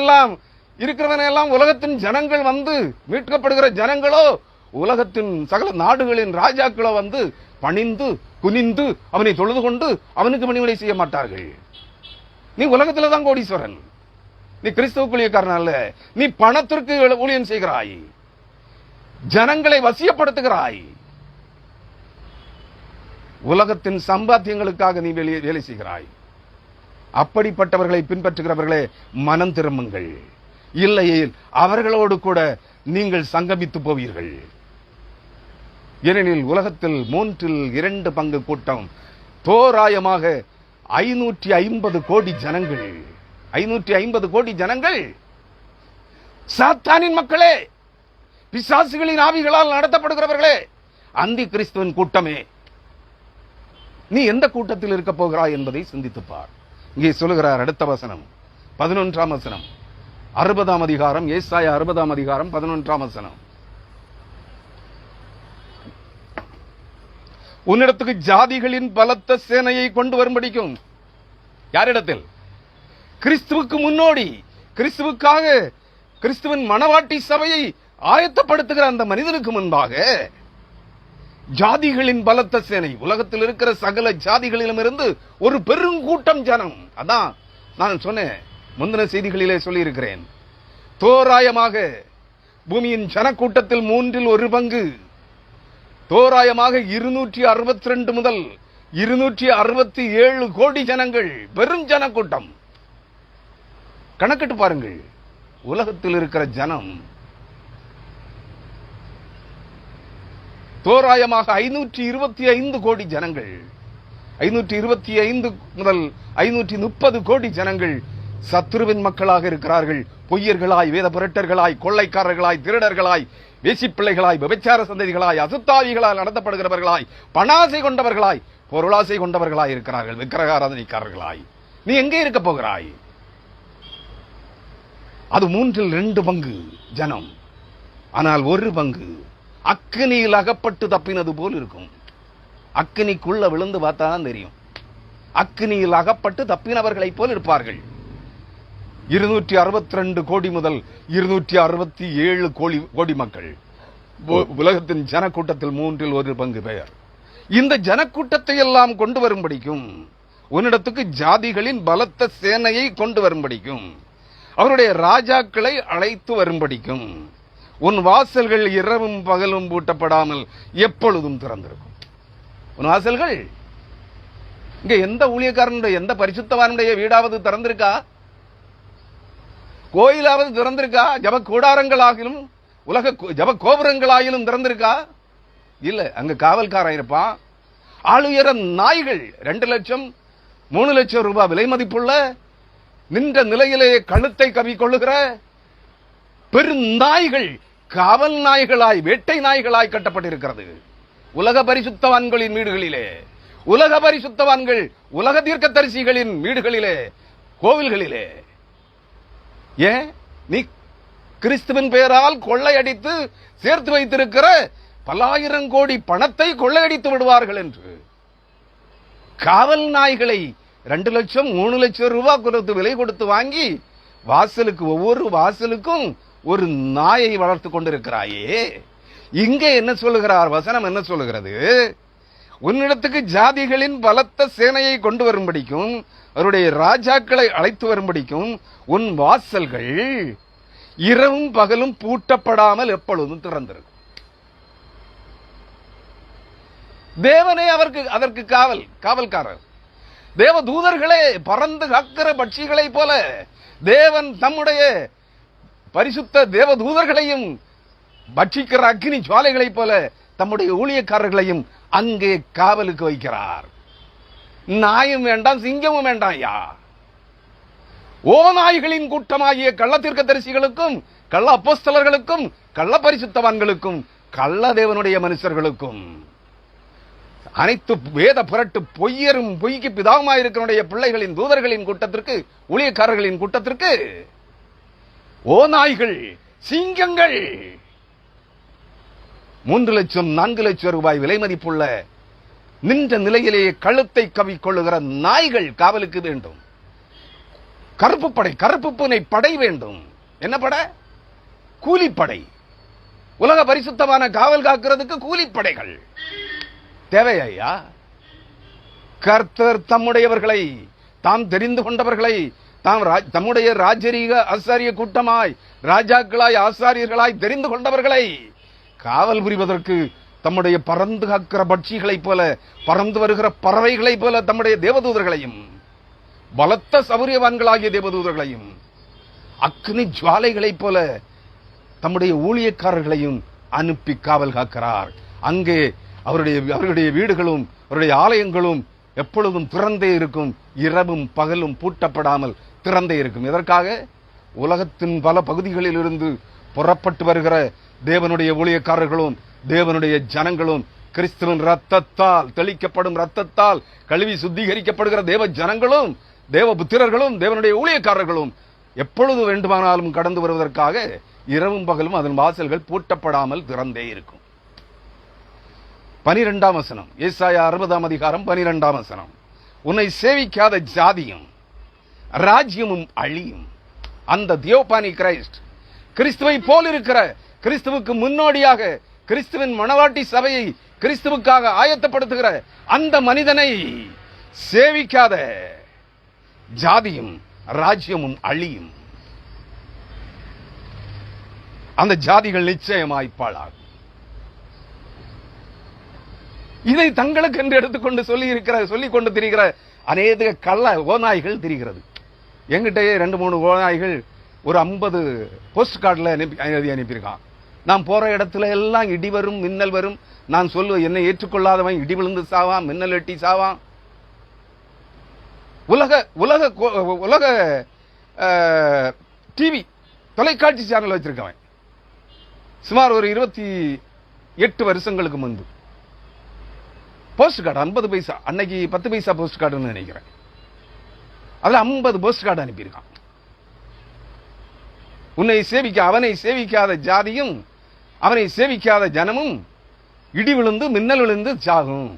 எல்லாம் உலகத்தின் ஜனங்கள் வந்து மீட்கப்படுகிற ஜனங்களோ உலகத்தின் சகல நாடுகளின் ராஜாக்களோ வந்து பணிந்து குனிந்து அவனை தொழுது கொண்டு அவனுக்கு பணிவிடை செய்ய மாட்டார்கள். நீ உலகத்துல தான் கோடீஸ்வரன், நீ கிறிஸ்துவுக்குரியக்காரன் அல்ல. நீ பணத்திற்கு ஊழியம் செய்கிறாய், ஜனங்களை வசியப்படுத்துகிறாய், உலகத்தின் சம்பாத்தியங்களுக்காக நீ வேலை செய்கிறாய். அப்படிப்பட்டவர்களை பின்பற்றுகிறவர்களே மனம் திரும்புங்கள், இல்லையே அவர்களோடு கூட நீங்கள் சங்கமித்து போவீர்கள். ஏனெனில் உலகத்தில் 2 பங்கு கூட்டம், தோராயமாக 550 கோடி ஜனங்கள், 550 கோடி ஜனங்கள் சாத்தானின் மக்களே, பிசாசுகளின் ஆவிகளால் நடத்தப்படுகிறவர்களே, அந்தி கிறிஸ்துவின் கூட்டமே. நீ எந்த கூட்டத்தில் இருக்க போகிறாய் என்பதை சிந்தித்துப்பார். இங்கே சொல்லுகிறார் அடுத்த வசனம், 11ஆம் வசனம், 60ஆம் அதிகாரம், ஏசாயா 60ஆம் அதிகாரம் 11ஆம் வசனம். உன்னிடத்துக்கு ஜாதிகளின் பலத்த சேனையை கொண்டு வரும்படிக்கும். யாரிடத்தில்? கிறிஸ்துவுக்கு முன்னோடி, கிறிஸ்துவுக்காக கிறிஸ்துவின் மணவாட்டி சபையை ஆயத்தப்படுத்துகிற அந்த மனிதனுக்கு முன்பாக ஜாதிகளின் பலத்த சேனை, உலகத்தில் இருக்கிற சகல ஜாதிகளிலும் இருந்து ஒரு பெருங்கூட்டம் ஜனம். அதான் நான் சொன்னேன், முந்தின செய்திகளிலே சொல்லி இருக்கிறேன். தோராயமாக பூமியின் ஜனக்கூட்டத்தில் 1/3 பங்கு, தோராயமாக 262 முதல் 267 கோடி ஜனங்கள், பெரும் ஜனக்கூட்டம். கணக்கிட்டு பாருங்கள், உலகத்தில் இருக்கிற ஜனம் தோராயமாக 525 கோடி ஜனங்கள், 525 முதல் 530 கோடி ஜனங்கள் சத்துருவின் மக்களாக இருக்கிறார்கள். பொய்யர்களாய், வேத புரட்டர்களாய், கொள்ளைக்காரர்களாய், திருடர்களாய், வேசிப்பிள்ளைகளாய், விபச்சார சந்ததிகளாய், அசுத்தாவிகளால் நடத்தப்படுகிறவர்களாய், பணாசை கொண்டவர்களாய், பொருளாசை கொண்டவர்களாய் இருக்கிறார்கள், விக்கிரக ஆராதனைக்காரர்களாய். நீ எங்கே இருக்க போகிறாய்? அது 2/3 பங்கு ஜனம். ஆனால் 1 பங்கு அக்கினியில் அகப்பட்டு தப்பினது போல் இருக்கும். அக்கினிக்குள்ள விழுந்து பார்த்தா தான் தெரியும். அக்கினியில் அகப்பட்டு தப்பினவர்களை போல் இருப்பார்கள். 262 கோடி முதல் 267 கோடி மக்கள், உலகத்தின் ஜனக்கூட்டத்தில் 1/3 பங்கு பெயர். இந்த ஜனக்கூட்டத்தை எல்லாம் கொண்டு வரும்படிக்கும், உன்னிடத்துக்கு ஜாதிகளின் பலத்த சேனையை கொண்டு வரும்படிக்கும், அவருடைய ராஜாக்களை அழைத்து வரும்படிக்கும், உன் வாசல்கள் இரவும் பகலும் பூட்டப்படாமல் எப்பொழுதும் திறந்திருக்கும். உன் வாசல்கள் இங்க எந்த ஊழியக்காரனுடைய, எந்த பரிசுத்தவானுடைய வீடாவது திறந்திருக்கா? கோயிலாவது திறந்திருக்கா? ஜப கூடாரங்களாகிலும் உலக ஜப கோபுரங்களாகிலும் திறந்திருக்கா? இல்ல. அங்க காவல்காரன் இருப்பான். ஆளுயர நாய்கள் 2 லட்சம் 3 லட்சம் ரூபாய் விலை மதிப்புள்ள நின்ற நிலையிலே கழுத்தை கவிக்கொள்ளுகிற பெருநாய்கள், காவல் நாய்களாய், வேட்டை நாய்களாய் கட்டப்பட்டிருக்கிறது உலக பரிசுத்தவான்களின் வீடுகளிலே. உலக பரிசுத்தவான்கள், உலக தீர்க்கதரிசிகளின் வீடுகளிலே, கோவில்களிலே. ஏன்? நீ கிறிஸ்துவின் பெயரால் கொள்ளையடித்து சேர்த்து வைத்திருக்கிற பல்லாயிரம் கோடி பணத்தை கொள்ளையடித்து விடுவார்கள் என்று காவல் நாய்களை 2 லட்சம் 3 லட்சம் ரூபாய் கொடுத்து விலை கொடுத்து வாங்கி வாசலுக்கு, ஒவ்வொரு வாசலுக்கும் ஒரு நாயை வளர்த்து கொண்டிருக்கிறாயே. இங்கே என்ன சொல்லுகிறார் வசனம்? என்ன சொல்லுகிறது? உன்னிடத்துக்கு ஜாதிகளின் பலத்த சேனையை கொண்டு வரும்படிக்கும், அவருடைய ராஜாக்களை அழைத்து வரும்படிக்கும், உன் வாசல்கள் இரவும் பகலும் பூட்டப்படாமல் எப்பொழுதும் திறந்திருக்கும். தேவனே அதற்கு காவல்காரர். தேவ தூதர்களே பறந்து காக்கிற பட்சிகளை போல தேவன் தம்முடைய பரிசுத்த தேவ தூதர்களையும் பட்சிக்கிற அக்னி ஜுவாலைகளைப் போல தம்முடைய ஊழியக்காரர்களையும் அங்கே காவலுக்கு வைக்கிறார். நாயும் வேண்டாம், சிங்கமும் வேண்டாம். யா ஓநாய்களின் கூட்டமாகிய கள்ள தீர்க்கதரிசிகளுக்கும், கள்ள அப்போஸ்தலர்களுக்கும், கள்ள பரிசுத்தவான்களுக்கும், கள்ள தேவனுடைய மனுஷர்களுக்கும், அனைத்து வேத புரட்டு பொய்யரும் பொய்க்கு பிதாவுமாயிருக்கிற பிள்ளைகளின் தூதர்களின் கூட்டத்திற்கு, ஊழியக்காரர்களின் கூட்டத்திற்கு ஓநாய்கள், சிங்கங்கள், 3 லட்சம் 4 லட்சம் ரூபாய் விலை மதிப்புள்ள நின்ற நிலையிலேயே கழுத்தை கவிக்கொள்ளுகிற நாய்கள் காவலுக்கு வேண்டும். கருப்பு படை, கருப்பு பூனை படை வேண்டும். என்ன படை? கூலிப்படை. உலக பரிசுத்தமான காவல் காக்கிறதுக்கு கூலிப்படைகள் தேவையா? கர்த்தர் தம்முடையவர்களை, தாம் தெரிந்து கொண்டவர்களை, தம்முடைய ராஜரீக ஆசாரிய கூட்டமாய், ராஜாக்களாய், ஆசாரியர்களாய் தெரிந்து கொண்டவர்களை காவல் புரிவதற்கு தம்முடைய பறந்து காக்கிற பட்சிகளைப் போல, பறந்து வருகிற பறவைகளைப் போல தம்முடைய தேவதூதர்களையும், பலத்த சௌரியவான்களாகிய தேவதூதர்களையும், அக்னி ஜுவாலைகளைப் போல தம்முடைய ஊழியக்காரர்களையும் அனுப்பி காவல் காக்கிறார். அங்கே அவருடைய வீடுகளும் அவருடைய ஆலயங்களும் எப்பொழுதும் திறந்தே இருக்கும். இரவும் பகலும் பூட்டப்படாமல் திறந்தே இருக்கும். எதற்காக? உலகத்தின் பல பகுதிகளில் இருந்து புறப்பட்டு வருகிற தேவனுடைய ஊழியக்காரர்களும் தேவனுடைய ஜனங்களும், கிறிஸ்துவின் ரத்தத்தால், தெளிக்கப்படும் ரத்தத்தால் கழுவி சுத்திகரிக்கப்படுகிற தேவ ஜனங்களும், தேவ புத்திரர்களும், தேவனுடைய ஊழியக்காரர்களும் எப்பொழுது வேண்டுமானாலும் கடந்து வருவதற்காக இரவும் பகலும் அதன் வாசல்கள் பூட்டப்படாமல் திறந்தே இருக்கும். 12ஆம் வசனம், ஏசாயா 60ஆம் அதிகாரம் 12ஆம் வசனம். உன்னை சேவிக்காத ஜாதியும் ராஜ்யமும் அழியும். அந்த தியோபானி கிரைஸ்ட், கிறிஸ்துவை போல் இருக்கிற, கிறிஸ்துவுக்கு முன்னோடியாக கிறிஸ்துவின் மணவாட்டி சபையை கிறிஸ்துவுக்காக ஆயத்தப்படுத்துகிற அந்த மனிதனை சேவிக்காத ஜாதியும் ராஜ்யமும் அழியும். அந்த ஜாதிகள் நிச்சயமாய் பாழாகும். இதை தங்களுக்கு என்று எடுத்துக்கொண்டு சொல்லிக் கொண்டு திரிகிற அநேக கள்ள ஓநாய்கள் திரிகிறது. எங்கிட்டயே 2-3 ஓநாய்கள் ஒரு 50 போஸ்ட் கார்டில் அனுப்பியிருக்கான். நான் போற இடத்துல எல்லாம் இடி வரும், மின்னல் வரும். நான் சொல்லுவேன், என்னை ஏற்றுக்கொள்ளாதவன் இடி விழுந்து சாவான், மின்னல் வெட்டி சாவான். உலக டிவி தொலைக்காட்சி சேனல் வச்சிருக்கவன் சுமார் ஒரு 28 வருஷங்களுக்கு முன்பு போஸ்ட் கார்டு 50 பைசா, அன்னைக்கு 10 பைசா போஸ்ட் கார்டுன்னு நினைக்கிறேன். அதுல 50 போஸ்ட் கார்டு அனுப்பியிருக்கான். அவனை சேவிக்காத ஜாதியும் அவனை சேவிக்காத ஜனமும் இடி விழுந்து மின்னல் விழுந்து சாகும்.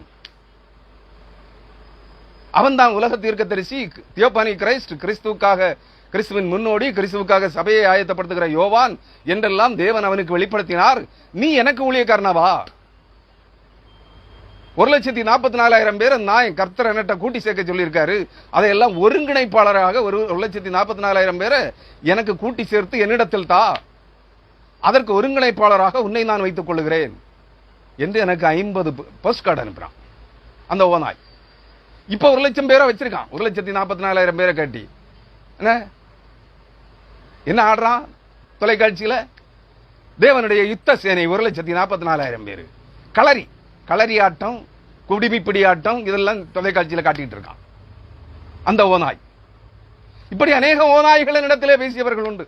அவன் தான் உலக தீர்க்கதரிசி, தியோபானி கிரைஸ்ட், கிறிஸ்துவின் முன்னோடி, கிறிஸ்துவுக்காக சபையை ஆயத்தப்படுத்துகிற யோவான் என்றெல்லாம் தேவன் அவனுக்கு வெளிப்படுத்தினார். நீ எனக்கு ஊழியக்காரனவா? 1,44,000 பேரை நான் கர்த்தர் என்னட்ட கூட்டி சேர்க்க சொல்லியிருக்காரு. அதையெல்லாம் ஒருங்கிணைப்பாளராக 1,44,000 பேரை எனக்கு கூட்டி சேர்த்து என்னிடத்தில் தா, அதற்கு ஒருங்கிணைப்பாளராக உன்னை நான் வைத்துக் கொள்ளுகிறேன் என்று எனக்கு 50 போஸ்ட் கார்டு அனுப்புறான் அந்த ஓநாய். இப்ப 1,00,000 பேரை வச்சிருக்கான். 1,44,000 பேரை காட்டி என்ன ஆடுறான் தொலைக்காட்சியில? தேவனுடைய யுத்த சேனை 1,44,000 பேரு களரி ஆட்டம், குடிமிப்பிடி ஆட்டம், இதெல்லாம் தொலைக்காட்சியில காட்டிட்டு இருக்கான் அந்த ஓநாய். இப்படி அநேக ஓநாய்களின் இடத்திலே பேசியவர்கள் உண்டு.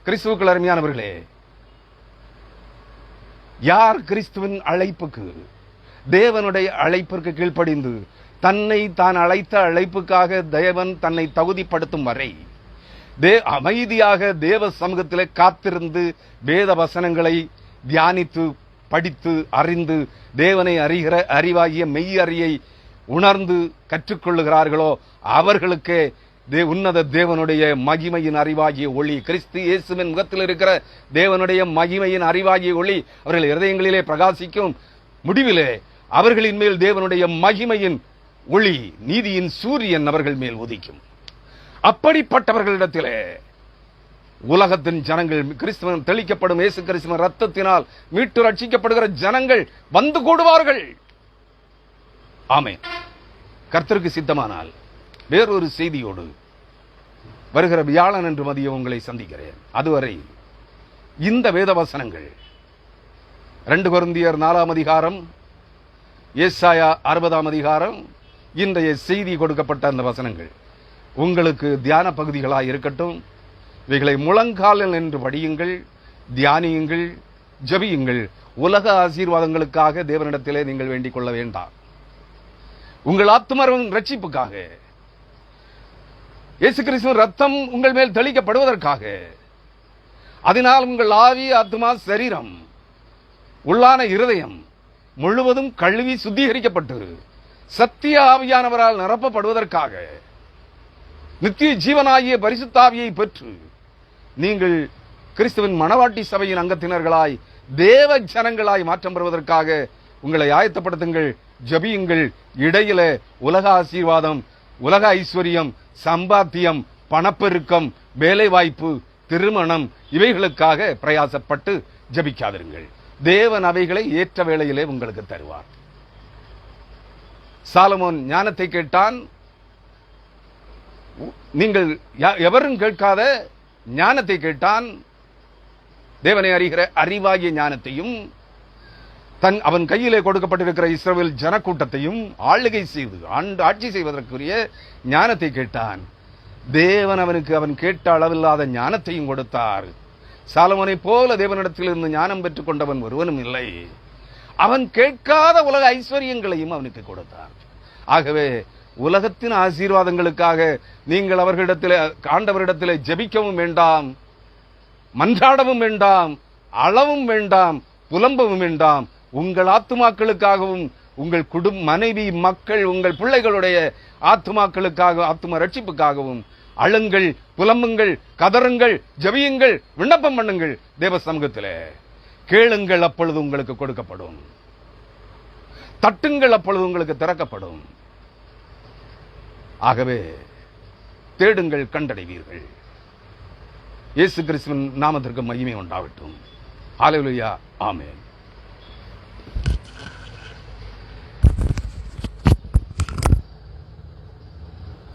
கிறிஸ்துவுக்குள் அருமையானவர்களே, யார் கிறிஸ்துவின் அழைப்புக்கு, தேவனுடைய அழைப்பிற்கு கீழ்ப்படிந்து தன்னை தான் அழைத்த அழைப்புக்காக தேவன் தன்னை தகுதிப்படுத்தும் வரை அமைதியாக தேவ சமூகத்திலே காத்திருந்து வேத வசனங்களை தியானித்து படித்து அறிந்து தேவனை அறிகிற அறிவாகிய மெய்யறியை உணர்ந்து கற்றுக்கொள்ளுகிறார்களோ அவர்களுக்கே உன்னத தேவனுடைய மகிமையின் அறிவாகிய ஒளி, கிறிஸ்து இயேசுவின் முகத்தில் இருக்கிற தேவனுடைய மகிமையின் அறிவாகிய ஒளி அவர்கள் இருதயங்களிலே பிரகாசிக்கும். முடிவிலே அவர்களின் மேல் தேவனுடைய மகிமையின் ஒளி, நீதியின் சூரியன் அவர்கள் மேல் உதிக்கும். அப்படிப்பட்டவர்களிடத்திலே உலகத்தின் ஜனங்கள், கிறிஸ்துவன் தெளிக்கப்படும் இயேசு கிறிஸ்துவின் ரத்தத்தினால் மீட்டு ரட்சிக்கப்படுகிற ஜனங்கள் வந்து கூடுவார்கள். ஆமென். கர்த்தருக்கு சித்தமானால் வேறொரு செய்தியோடு வருகிற வியாழன் என்று மதியம் உங்களை சந்திக்கிறேன். அதுவரை இந்த வேத வசனங்கள் 2 கொரிந்தியர் 4ஆம் அதிகாரம், ஏசாயா 60ஆம் அதிகாரம், இன்றைய செய்தி கொடுக்கப்பட்ட அந்த வசனங்கள் உங்களுக்கு தியான பகுதிகளாய் இருக்கட்டும். இவைகளை முழங்காலில் நின்று படியுங்கள், தியானியுங்கள், ஜெபியுங்கள். உலக ஆசீர்வாதங்களுக்காக தேவனிடத்திலே நீங்கள் வேண்டிக் கொள்ள வேண்டாம். உங்கள் ஆத்துமரின் ரட்சிப்புக்காக, இயேசு கிறிஸ்துவின் ரத்தம் உங்கள் மேல் தெளிக்கப்படுவதற்காக, அதனால் உங்கள் ஆவி, ஆத்துமா, சரீரம் உள்ளான இருதயம் முழுவதும் கழுவி சுத்திகரிக்கப்பட்டு சத்திய ஆவியானவரால் நிரப்பப்படுவதற்காக நித்திய ஜீவனாகிய பரிசுத்தாவியை பெற்று நீங்கள் கிறிஸ்துவின் மணவாட்டி சபையின் அங்கத்தினர்களாய் தேவ ஜனங்களாய் மாற்றம் பெறுவதற்காக உங்களை ஆயத்தப்படுத்துங்கள். ஜபியுங்கள். இடையில உலக ஆசீர்வாதம், உலக ஐஸ்வர்யம், சம்பாத்தியம், பணப்பெருக்கம், வேலை வாய்ப்பு, திருமணம் இவைகளுக்காக பிரயாசப்பட்டு ஜபிக்காதிருங்கள். தேவன் அவைகளை ஏற்ற வேளையிலே உங்களுக்கு தருவார். சாலமோன் ஞானத்தை கேட்டான். நீங்கள் எவரும் கேட்காத ஞானத்தை கேட்டான். தேவனை அறிகிற அறிவாகிய ஞானத்தையும் அவன் கையிலே கொடுக்கப்பட்டிருக்கிற இஸ்ரவேல் ஜனக்கூட்டத்தையும் ஆளுகை செய்து ஆட்சி செய்வதற்குரிய ஞானத்தை கேட்டான். தேவன் அவனுக்கு அவன் கேட்ட அளவில்லாத ஞானத்தையும் கொடுத்தார். சாலமோனை போல தேவனிடத்திலிருந்து ஞானம் பெற்றுக் கொண்டவன் ஒருவனும் இல்லை. அவன் கேட்காத உலக ஐஸ்வர்யங்களையும் அவனுக்கு கொடுத்தார். ஆகவே உலகத்தின் ஆசீர்வாதங்களுக்காக நீங்கள் அவர்களிடத்தில் ஆண்டவரிடத்தில் ஜெபிக்கவும் வேண்டாம், மன்றாடவும் வேண்டாம், அளவும் வேண்டாம், புலம்பவும் வேண்டாம். உங்கள் ஆத்துமாக்களுக்காகவும் உங்கள் மனைவி, மக்கள், உங்கள் பிள்ளைகளுடைய ஆத்துமாக்களுக்காக, ஆத்தும ரட்சிப்புக்காகவும் அழுங்கள், புலம்புங்கள், கதறுங்கள், ஜெபியுங்கள், விண்ணப்பம் பண்ணுங்கள். தேவ சமூகத்திலே கேளுங்கள், அப்பொழுது உங்களுக்கு கொடுக்கப்படும். தட்டுங்கள், அப்பொழுது உங்களுக்கு திறக்கப்படும். ஆகவே தேடுங்கள், கண்டடைவீர்கள். இயேசு கிறிஸ்துவின் நாமத்திற்கு மகிமை உண்டாகட்டும். ஹல்லேலூயா. ஆமென்.